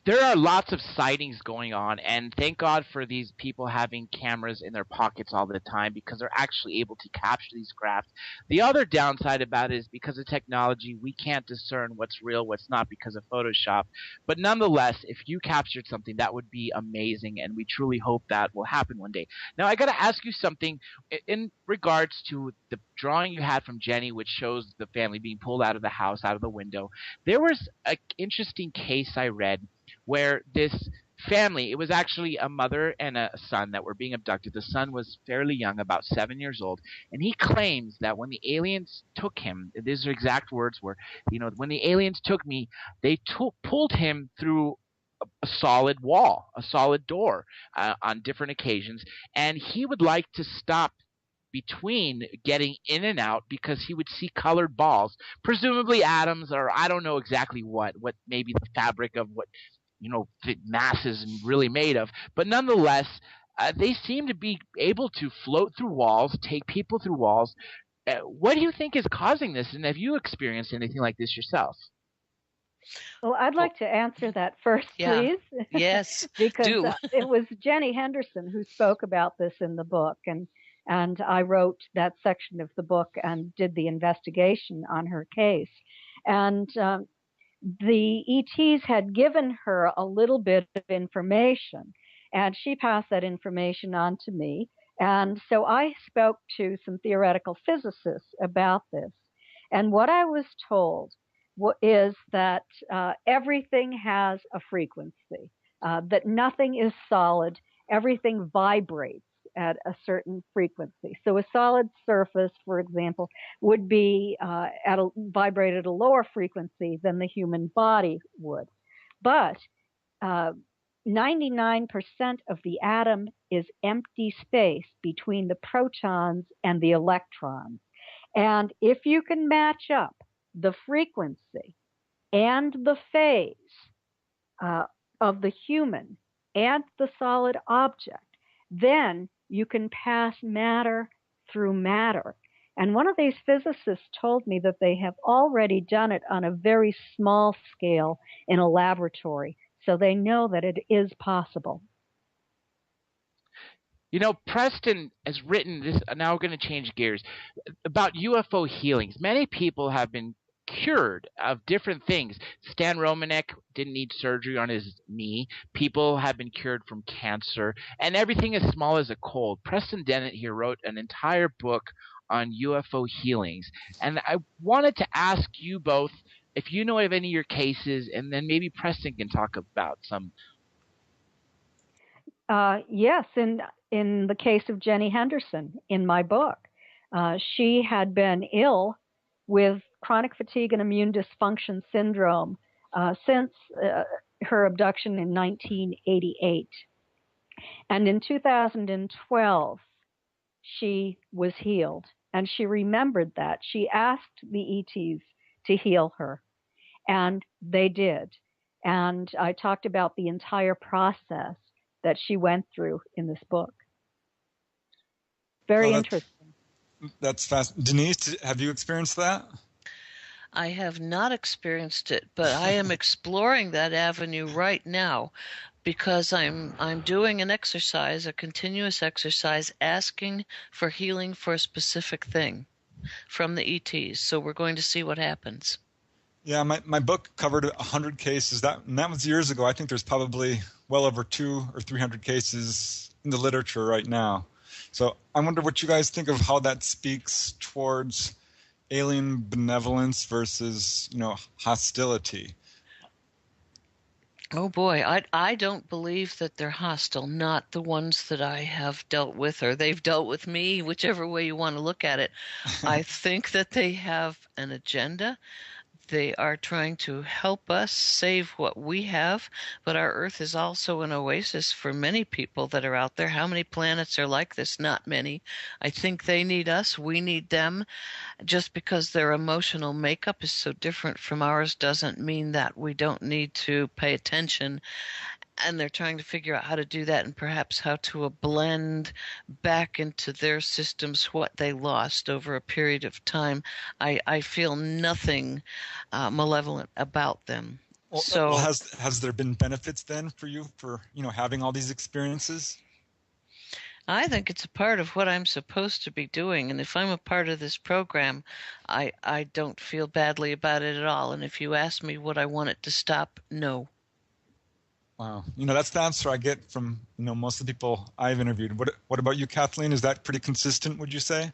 There are lots of sightings going on, and thank God for these people having cameras in their pockets all the time, because they're actually able to capture these craft. The other downside about it is because of technology, we can't discern what's real, what's not, because of Photoshop. But nonetheless, if you captured something, that would be amazing, and we truly hope that will happen one day. Now, I got to ask you something in regards to the drawing you had from Jenny, which shows the family being pulled out of the house, out of the window. There was an interesting case I read where this family, it was actually a mother and a son that were being abducted. The son was fairly young, about 7 years old, and he claims that when the aliens took him, his exact words were, when the aliens took me, they pulled him through a solid wall, a solid door on different occasions, and he would like to stop between getting in and out because he would see colored balls, presumably atoms, or I don't know exactly what maybe the fabric of what mass is really made of. But nonetheless, they seem to be able to float through walls, take people through walls. What do you think is causing this, and have you experienced anything like this yourself? Well, I'd like to answer that first, please. Yes, because do. It was Jenny Henderson who spoke about this in the book, and I wrote that section of the book and did the investigation on her case. And the ETs had given her a little bit of information, and she passed that information on to me. And so I spoke to some theoretical physicists about this. And what I was told is that everything has a frequency, that nothing is solid, everything vibrates at a certain frequency. So a solid surface, for example, would be vibrate at a lower frequency than the human body would. But 99% of the atom is empty space between the protons and the electrons. And if you can match up the frequency and the phase of the human and the solid object, then you can pass matter through matter. And one of these physicists told me that they have already done it on a very small scale in a laboratory, so they know that it is possible. Preston has written this, now we're going to change gears, about UFO healings. Many people have been cured of different things. Stan Romanek didn't need surgery on his knee. People have been cured from cancer and everything as small as a cold. Preston Dennett here wrote an entire book on UFO healings. And I wanted to ask you both if you know of any of your cases, and then maybe Preston can talk about some. Yes, in the case of Jenny Henderson in my book, she had been ill with chronic fatigue and immune dysfunction syndrome since her abduction in 1988. And in 2012, she was healed, and she remembered that. She asked the ETs to heal her, and they did. And I talked about the entire process that she went through in this book. Very interesting. That's fast. Denise, have you experienced that? I have not experienced it, but I am exploring that avenue right now because I'm doing an exercise, a continuous exercise, asking for healing for a specific thing from the ETs. So we're going to see what happens. Yeah, my book covered 100 cases. That was years ago. I think there's probably well over 200 or 300 cases in the literature right now. So I wonder what you guys think of how that speaks towards alien benevolence versus, hostility. Oh boy, I don't believe that they're hostile, not the ones that I have dealt with or they've dealt with me, whichever way you want to look at it. I think that they have an agenda. They are trying to help us save what we have, but our Earth is also an oasis for many people that are out there. How many planets are like this? Not many. I think they need us. We need them. Just because their emotional makeup is so different from ours doesn't mean that we don't need to pay attention. And they're trying to figure out how to do that and perhaps how to blend back into their systems what they lost over a period of time. I feel nothing malevolent about them. Well, So has there been benefits then for you for having all these experiences? I think it's a part of what I'm supposed to be doing. And if I'm a part of this program, I don't feel badly about it at all. And if you ask me would I want it to stop, no. Wow. That's the answer I get from, most of the people I've interviewed. What about you, Kathleen? Is that pretty consistent, would you say?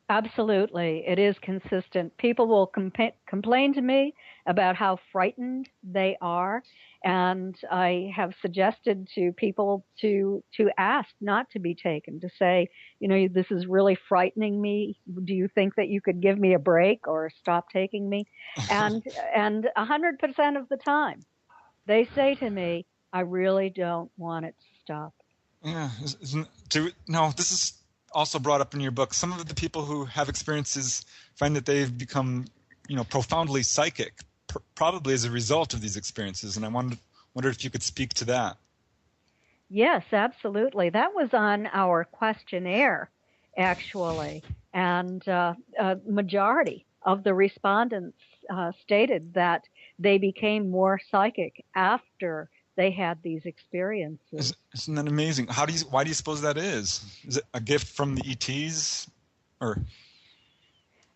Absolutely. It is consistent. People will complain to me about how frightened they are. And I have suggested to people to ask not to be taken, to say, this is really frightening me. Do you think that you could give me a break or stop taking me? And 100% of the time, they say to me, I really don't want it to stop. Yeah. This is also brought up in your book. Some of the people who have experiences find that they've become, profoundly psychic, probably as a result of these experiences. And I wondered if you could speak to that. Yes, absolutely. That was on our questionnaire, actually. And a majority of the respondents stated that they became more psychic after they had these experiences. Isn't that amazing? Why do you suppose that is? Is it a gift from the ETs, or?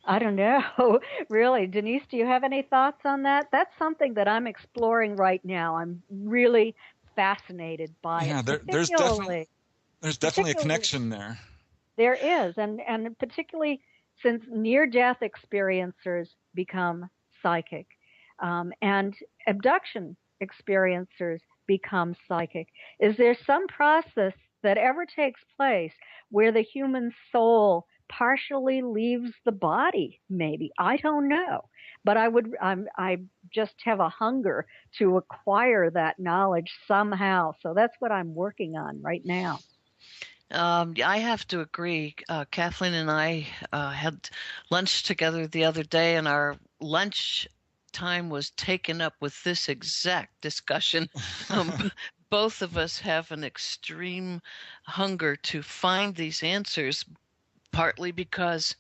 I don't know, really. Denise, do you have any thoughts on that? That's something that I'm exploring right now. I'm really fascinated by it. There's definitely a connection there. There is, and particularly since near-death experiencers become psychic, and abduction experiencers become psychic. Is there some process that ever takes place where the human soul partially leaves the body? Maybe, I don't know, but I just have a hunger to acquire that knowledge somehow. So that's what I'm working on right now. I have to agree. Kathleen and I had lunch together the other day, and our lunch time was taken up with this exact discussion. Both of us have an extreme hunger to find these answers, partly because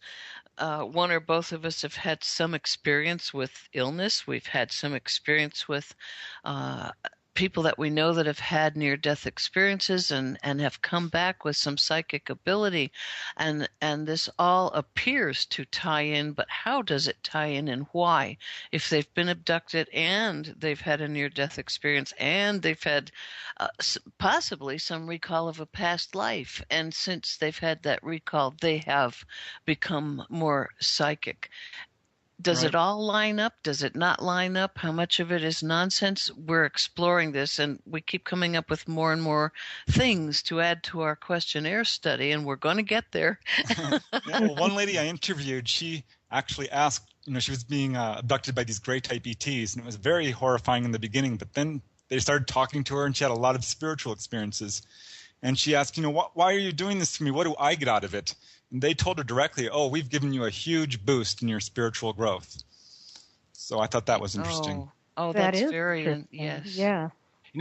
one or both of us have had some experience with illness. We've had some experience with people that we know that have had near-death experiences and have come back with some psychic ability. And this all appears to tie in, but how does it tie in and why? If they've been abducted and they've had a near-death experience and they've had possibly some recall of a past life, and since they've had that recall, they have become more psychic. Does it all line up? Does it not line up? How much of it is nonsense? We're exploring this, and we keep coming up with more and more things to add to our questionnaire study, and we're going to get there. One lady I interviewed, she actually asked, she was being abducted by these gray-type ETs, and it was very horrifying in the beginning, but then they started talking to her, and she had a lot of spiritual experiences. And she asked, why are you doing this to me? What do I get out of it? And they told her directly, we've given you a huge boost in your spiritual growth. So I thought that was interesting. Oh, that that's is very, yes. Yeah.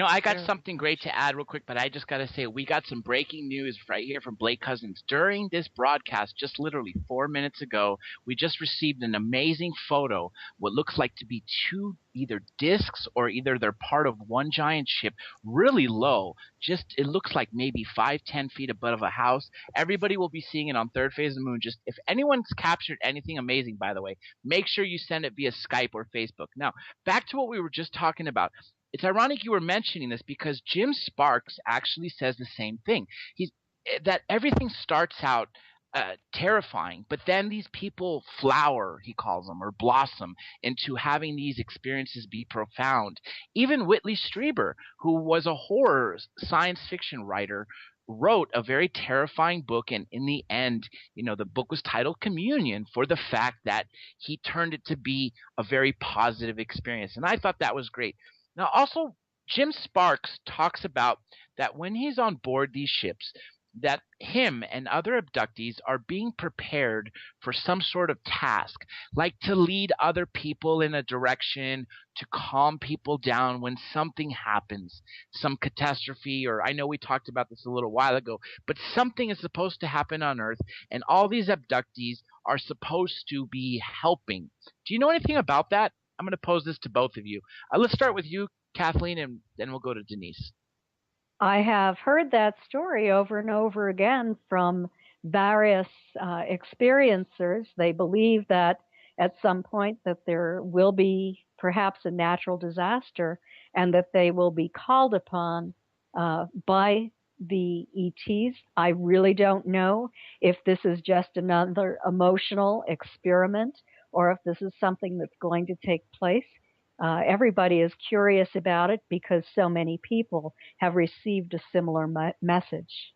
I got something great to add real quick, but I just got to say, we got some breaking news right here from Blake Cousins. During this broadcast, just literally 4 minutes ago, we just received an amazing photo, what looks like to be two either discs or either they're part of one giant ship, really low. It looks like maybe 5-10 feet above a house. Everybody will be seeing it on Third Phase of the Moon. Just if anyone's captured anything amazing, by the way, make sure you send it via Skype or Facebook. Now, back to what we were just talking about. It's ironic you were mentioning this because Jim Sparks actually says the same thing. That everything starts out terrifying, but then these people flower, he calls them, or blossom into having these experiences be profound. Even Whitley Strieber, who was a horror science fiction writer, wrote a very terrifying book, and in the end, the book was titled Communion, for the fact that he turned it to be a very positive experience. And I thought that was great. Now, also, Jim Sparks talks about that when he's on board these ships, that him and other abductees are being prepared for some sort of task, like to lead other people in a direction, to calm people down when something happens, some catastrophe, or I know we talked about this a little while ago, but something is supposed to happen on Earth, and all these abductees are supposed to be helping. Do you know anything about that? I'm going to pose this to both of you. Let's start with you, Kathleen, and then we'll go to Denise. I have heard that story over and over again from various experiencers. They believe that at some point that there will be perhaps a natural disaster and that they will be called upon by the ETs. I really don't know if this is just another emotional experiment or if this is something that's going to take place. Everybody is curious about it because so many people have received a similar message.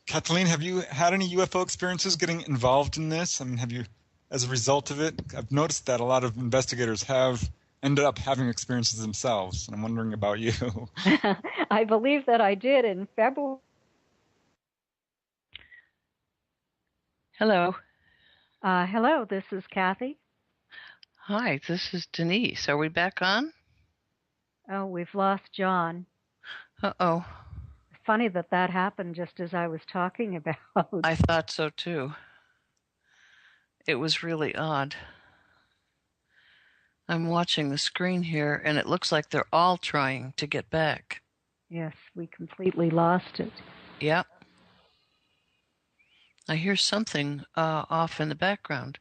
Kathleen, have you had any UFO experiences getting involved in this? I mean, have you, as a result of it? I've noticed that a lot of investigators have ended up having experiences themselves, and I'm wondering about you. I believe that I did in February. Hello. Hello, this is Kathy. Hi, this is Denise. Are we back on? Oh, we've lost John. Uh-oh. Funny that happened just as I was talking about. I thought so too. It was really odd. I'm watching the screen here, and it looks like they're all trying to get back. Yes, we completely lost it. Yep. I hear something off in the background.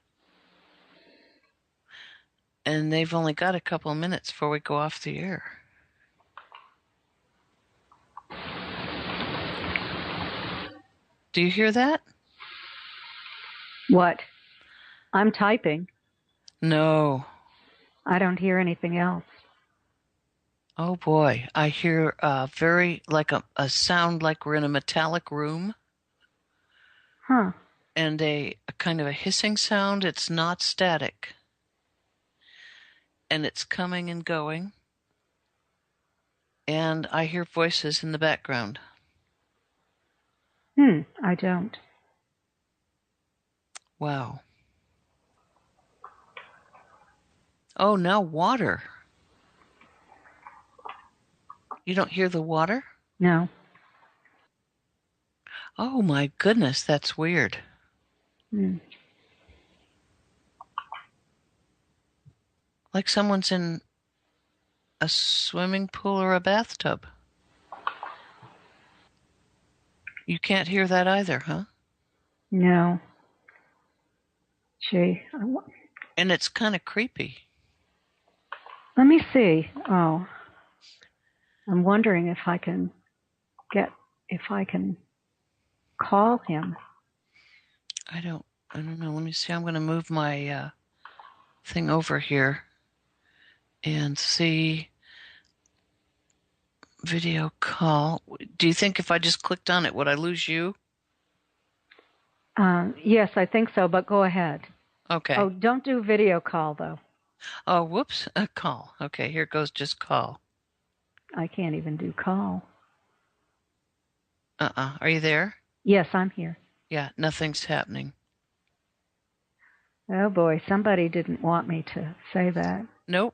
And they've only got a couple of minutes before we go off the air. Do you hear that? What? I'm typing. No. I don't hear anything else. Oh boy, I hear very like a sound like we're in a metallic room. Huh. And a kind of a hissing sound. It's not static. And it's coming and going. And I hear voices in the background. I don't. Wow. Oh, now water. You don't hear the water? No. Oh my goodness, that's weird. Like someone's in a swimming pool or a bathtub. You can't hear that either, huh? No. Gee. And it's kind of creepy. Let me see. Oh. I'm wondering if I can call him. I don't know. Let me see. I'm going to move my thing over here and see video call. Do you think if I just clicked on it, would I lose you? Yes, I think so, but go ahead. Okay. Oh, don't do video call, though. Oh, whoops. A call. Okay, here goes just call. I can't even do call. Are you there? Yes, I'm here. Yeah, nothing's happening. Oh, boy, somebody didn't want me to say that. Nope.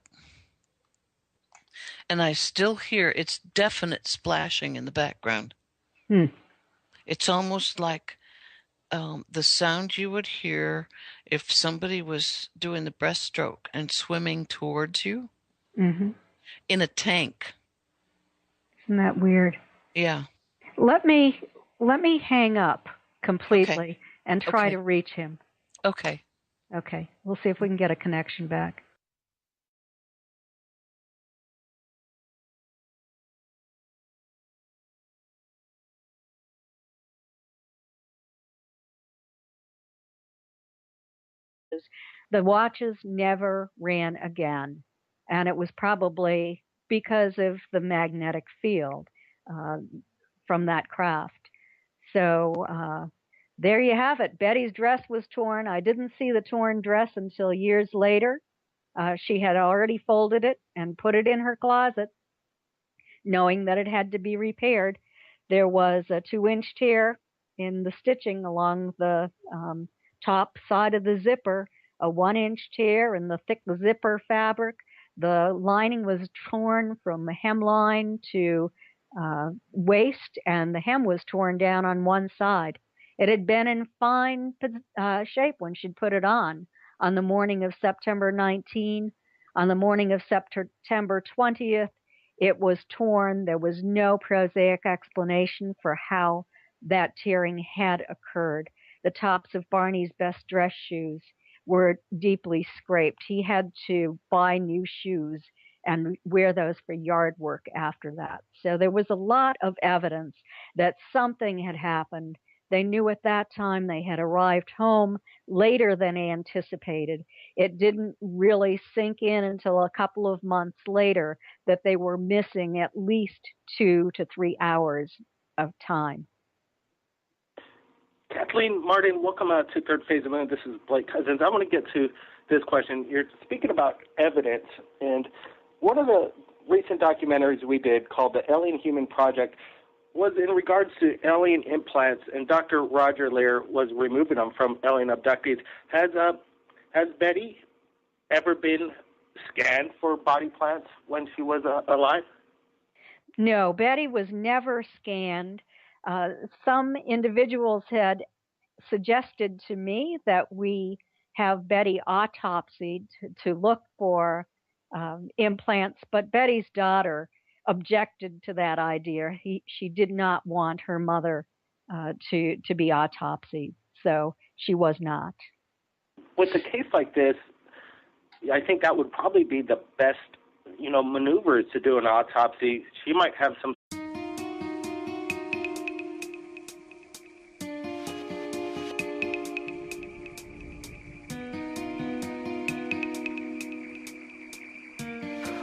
And I still hear it's definite splashing in the background. It's almost like the sound you would hear if somebody was doing the breaststroke and swimming towards you in a tank. Isn't that weird? Yeah. Let me hang up completely and try to reach him. Okay. Okay. We'll see if we can get a connection back. The watches never ran again, and it was probably because of the magnetic field from that craft. So there you have it. Betty's dress was torn. I didn't see the torn dress until years later. She had already folded it and put it in her closet, knowing that it had to be repaired. There was a 2-inch tear in the stitching along the top side of the zipper, a 1-inch tear in the thick zipper fabric. The lining was torn from the hemline to waist, and the hem was torn down on one side. It had been in fine shape when she'd put it on the morning of September 19. On the morning of September 20th, it was torn. There was no prosaic explanation for how that tearing had occurred. The tops of Barney's best dress shoes were deeply scraped. He had to buy new shoes and wear those for yard work after that. So there was a lot of evidence that something had happened. They knew at that time they had arrived home later than anticipated. It didn't really sink in until a couple of months later that they were missing at least 2 to 3 hours of time. Kathleen Martin, welcome to Third Phase of Moon. This is Blake Cousins. I want to get to this question. You're speaking about evidence, and one of the recent documentaries we did called The Alien Human Project was in regards to alien implants, and Dr. Roger Lear was removing them from alien abductees. Has Betty ever been scanned for body plants when she was alive? No, Betty was never scanned. Some individuals had suggested to me that we have Betty autopsied to look for implants, but Betty's daughter objected to that idea. She did not want her mother to be autopsied, so she was not. With a case like this, I think that would probably be the best, maneuvers to do an autopsy. She might have some.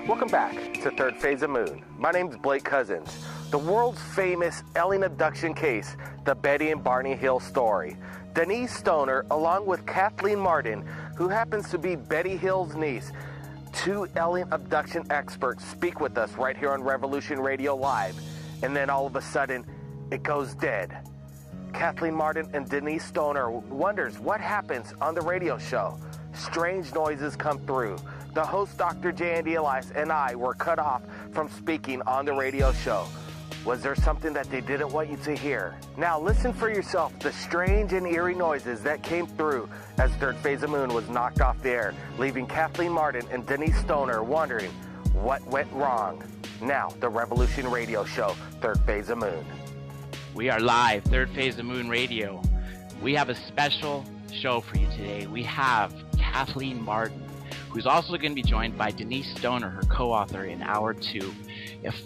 Welcome back to Third Phase of Moon. My name's Blake Cousins. The world's famous alien abduction case, the Betty and Barney Hill story. Denise Stoner, along with Kathleen Martin, who happens to be Betty Hill's niece, 2 alien abduction experts, speak with us right here on Revolution Radio Live. And then all of a sudden, it goes dead. Kathleen Martin and Denise Stoner wonders what happens on the radio show. Strange noises come through. The host, Dr. J. Andy Elias, and I were cut off from speaking on the radio show. Was there something that they didn't want you to hear? Now listen for yourself, the strange and eerie noises that came through as Third Phase of Moon was knocked off the air, leaving Kathleen Martin and Denise Stoner wondering what went wrong. Now, the Revolution Radio Show, Third Phase of Moon. We are live, Third Phase of Moon Radio. We have a special show for you today. We have Kathleen Martin, who's also going to be joined by Denise Stoner, her co-author, in Hour 2.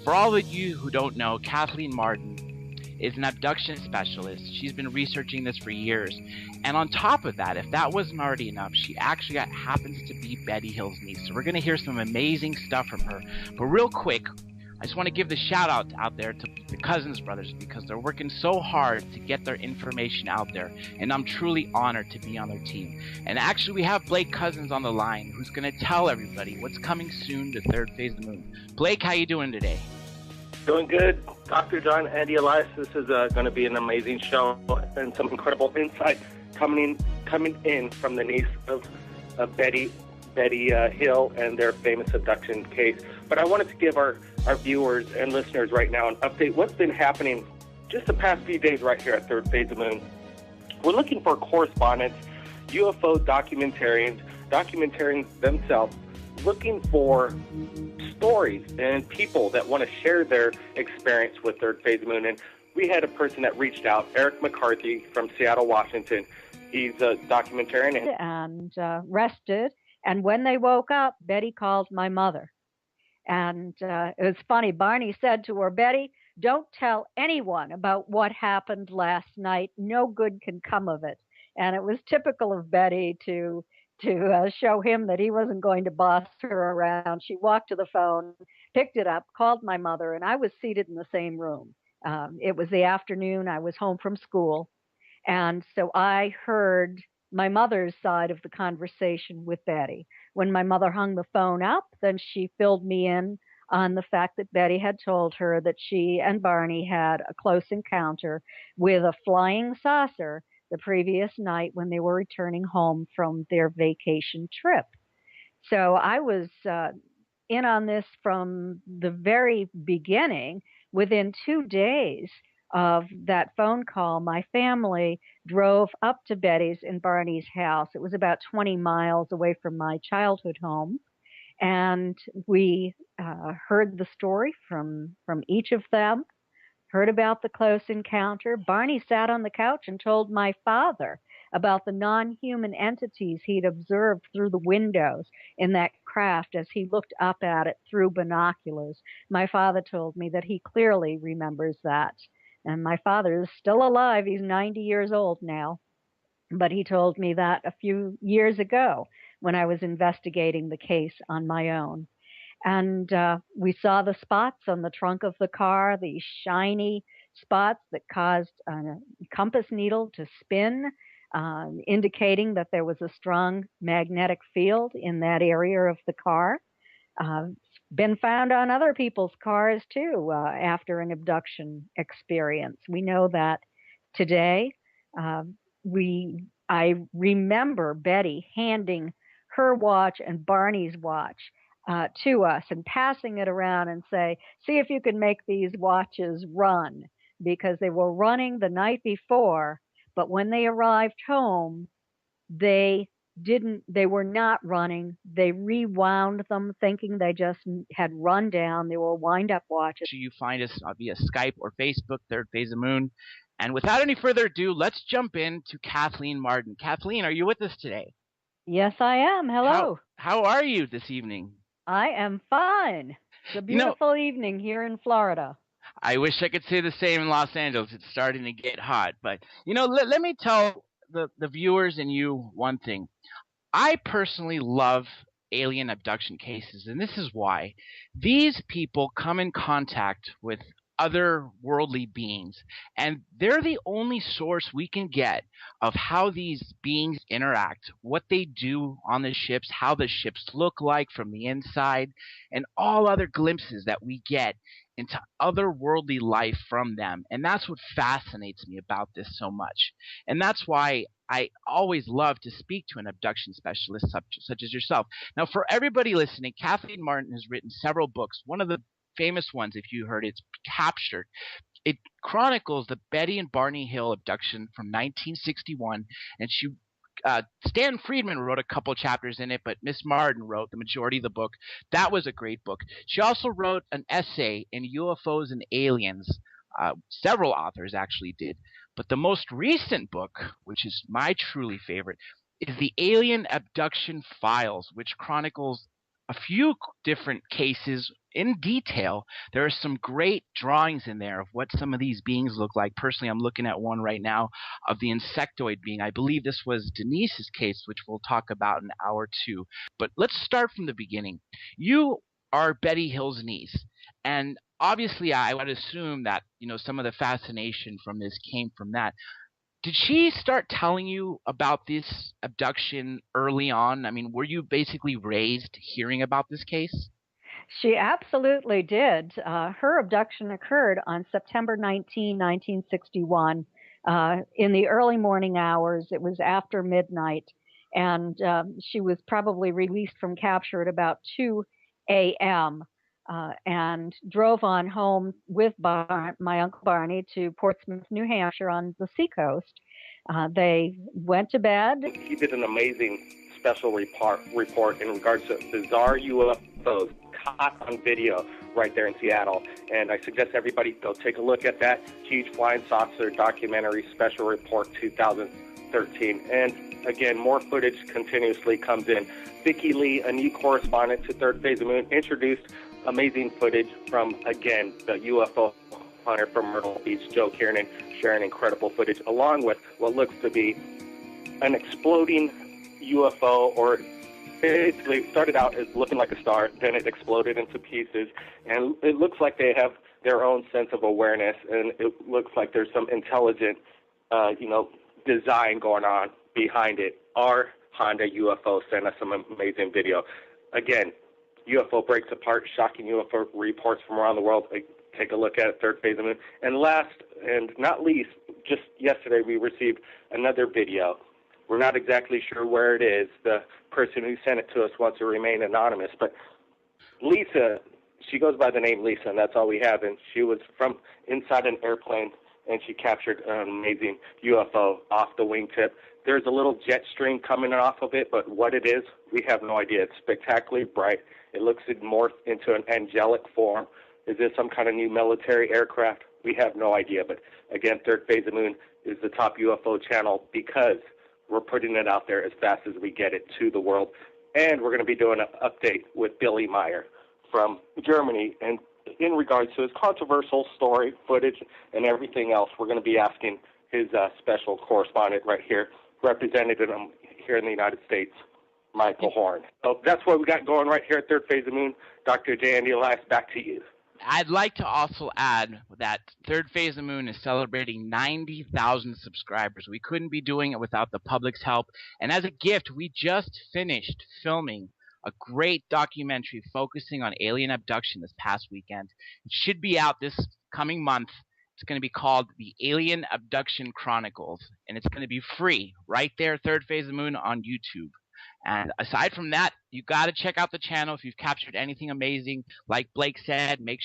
For all of you who don't know, Kathleen Martin is an abduction specialist. She's been researching this for years. And on top of that, if that wasn't already enough, she actually happens to be Betty Hill's niece. So we're going to hear some amazing stuff from her. But real quick, I just want to give the shout out there to the Cousins brothers, because they're working so hard to get their information out there, and I'm truly honored to be on their team. And actually, we have Blake Cousins on the line, who's going to tell everybody what's coming soon to Third Phase of the Moon. Blake, how you doing today? Doing good. Dr. John Andy Elias, this is going to be an amazing show and some incredible insight coming in from the niece of Betty Hill and their famous abduction case. But I wanted to give our viewers and listeners right now an update. What's been happening just the past few days right here at Third Phase of Moon? We're looking for correspondents, UFO documentarians themselves, looking for stories and people that want to share their experience with Third Phase of Moon. And we had a person that reached out, Eric McCarthy from Seattle, Washington. He's a documentarian. And rested. And when they woke up, Betty called my mother. And it was funny. Barney said to her, "Betty, don't tell anyone about what happened last night. No good can come of it." And it was typical of Betty to show him that he wasn't going to boss her around. She walked to the phone, picked it up, called my mother, and I was seated in the same room. It was the afternoon. I was home from school. And so I heard my mother's side of the conversation with Betty. When my mother hung the phone up, then she filled me in on the fact that Betty had told her that she and Barney had a close encounter with a flying saucer the previous night when they were returning home from their vacation trip. So I was in on this from the very beginning. Within 2 days of that phone call, my family drove up to Betty's and Barney's house. It was about 20 miles away from my childhood home. And we heard the story from each of them, heard about the close encounter. Barney sat on the couch and told my father about the non-human entities he'd observed through the windows in that craft as he looked up at it through binoculars. My father told me that he clearly remembers that. And my father is still alive. He's 90 years old now. But he told me that a few years ago when I was investigating the case on my own. And we saw the spots on the trunk of the car, these shiny spots that caused a compass needle to spin, indicating that there was a strong magnetic field in that area of the car. Been found on other people's cars too after an abduction experience. We know that today. I remember Betty handing her watch and Barney's watch to us and passing it around and say, see if you can make these watches run, because they were running the night before, but when they arrived home, they were not running. They rewound them thinking they just had run down. They were wind-up watches. You find us via Skype or Facebook, Third Phase of Moon. And without any further ado, let's jump into Kathleen Martin. Kathleen, are you with us today? Yes, I am. Hello. How are you this evening? I am fine. It's a beautiful evening here in Florida. I wish I could say the same in Los Angeles. It's starting to get hot. But, let me tell the viewers and you one thing. I personally love alien abduction cases, and this is why. These people come in contact with otherworldly beings, and they're the only source we can get of how these beings interact, what they do on the ships, how the ships look like from the inside, and all other glimpses that we get into otherworldly life from them. And that's what fascinates me about this so much. And that's why I always love to speak to an abduction specialist such as yourself. Now, for everybody listening, Kathleen Martin has written several books. One of the famous ones, if you heard it's Captured. It chronicles the Betty and Barney Hill abduction from 1961, and Stan Friedman wrote a couple chapters in it, but Miss Martin wrote the majority of the book. That was a great book. She also wrote an essay in UFOs and Aliens. Several authors actually did. But the most recent book, which is my truly favorite, is the Alien Abduction Files, which chronicles a few different cases in detail. There are some great drawings in there of what some of these beings look like. Personally, I'm looking at one right now of the insectoid being. I believe this was Denise's case, which we'll talk about in hour 2. But let's start from the beginning. You are Betty Hill's niece, and obviously I would assume that some of the fascination from this came from that. Did she start telling you about this abduction early on? I mean, were you basically raised hearing about this case? She absolutely did. Her abduction occurred on September 19, 1961, in the early morning hours. It was after midnight, and she was probably released from capture at about 2 a.m., and drove on home with my Uncle Barney to Portsmouth, New Hampshire on the seacoast. They went to bed. He did an amazing special report in regards to bizarre UFOs caught on video right there in Seattle. And I suggest everybody go take a look at that huge flying saucer documentary special report 2013. And again, more footage continuously comes in. Vicki Lee, a new correspondent to Third Phase of Moon, introduced amazing footage from, again, the UFO hunter from Myrtle Beach, Joe Kiernan, sharing incredible footage, along with what looks to be an exploding UFO, or it started out as looking like a star, then it exploded into pieces, and it looks like they have their own sense of awareness, and it looks like there's some intelligent, design going on behind it. Our Honda UFO sent us some amazing video. Again, UFO breaks apart, shocking UFO reports from around the world. Take a look at it, third phase of the moon. And last and not least, just yesterday we received another video. We're not exactly sure where it is. The person who sent it to us wants to remain anonymous, but Lisa, she goes by the name Lisa, and that's all we have. And she was from inside an airplane, and she captured an amazing UFO off the wingtip. There's a little jet stream coming off of it, but what it is, we have no idea. It's spectacularly bright. It looks morphed into an angelic form. Is this some kind of new military aircraft? We have no idea. But again, Third Phase of the Moon is the top UFO channel because we're putting it out there as fast as we get it to the world. And we're going to be doing an update with Billy Meyer from Germany. And in regards to his controversial story, footage, and everything else, we're going to be asking his special correspondent right here, representing him here in the United States, Michael Horn. So that's what we got going right here at Third Phase of the Moon. Dr. J. Andy Elias, back to you. I'd like to also add that Third Phase of the Moon is celebrating 90,000 subscribers. We couldn't be doing it without the public's help. And as a gift, we just finished filming a great documentary focusing on alien abduction this past weekend. It should be out this coming month. It's going to be called The Alien Abduction Chronicles, and it's going to be free right there, Third Phase of the Moon on YouTube. And aside from that, you got to check out the channel if you've captured anything amazing. Like Blake said, make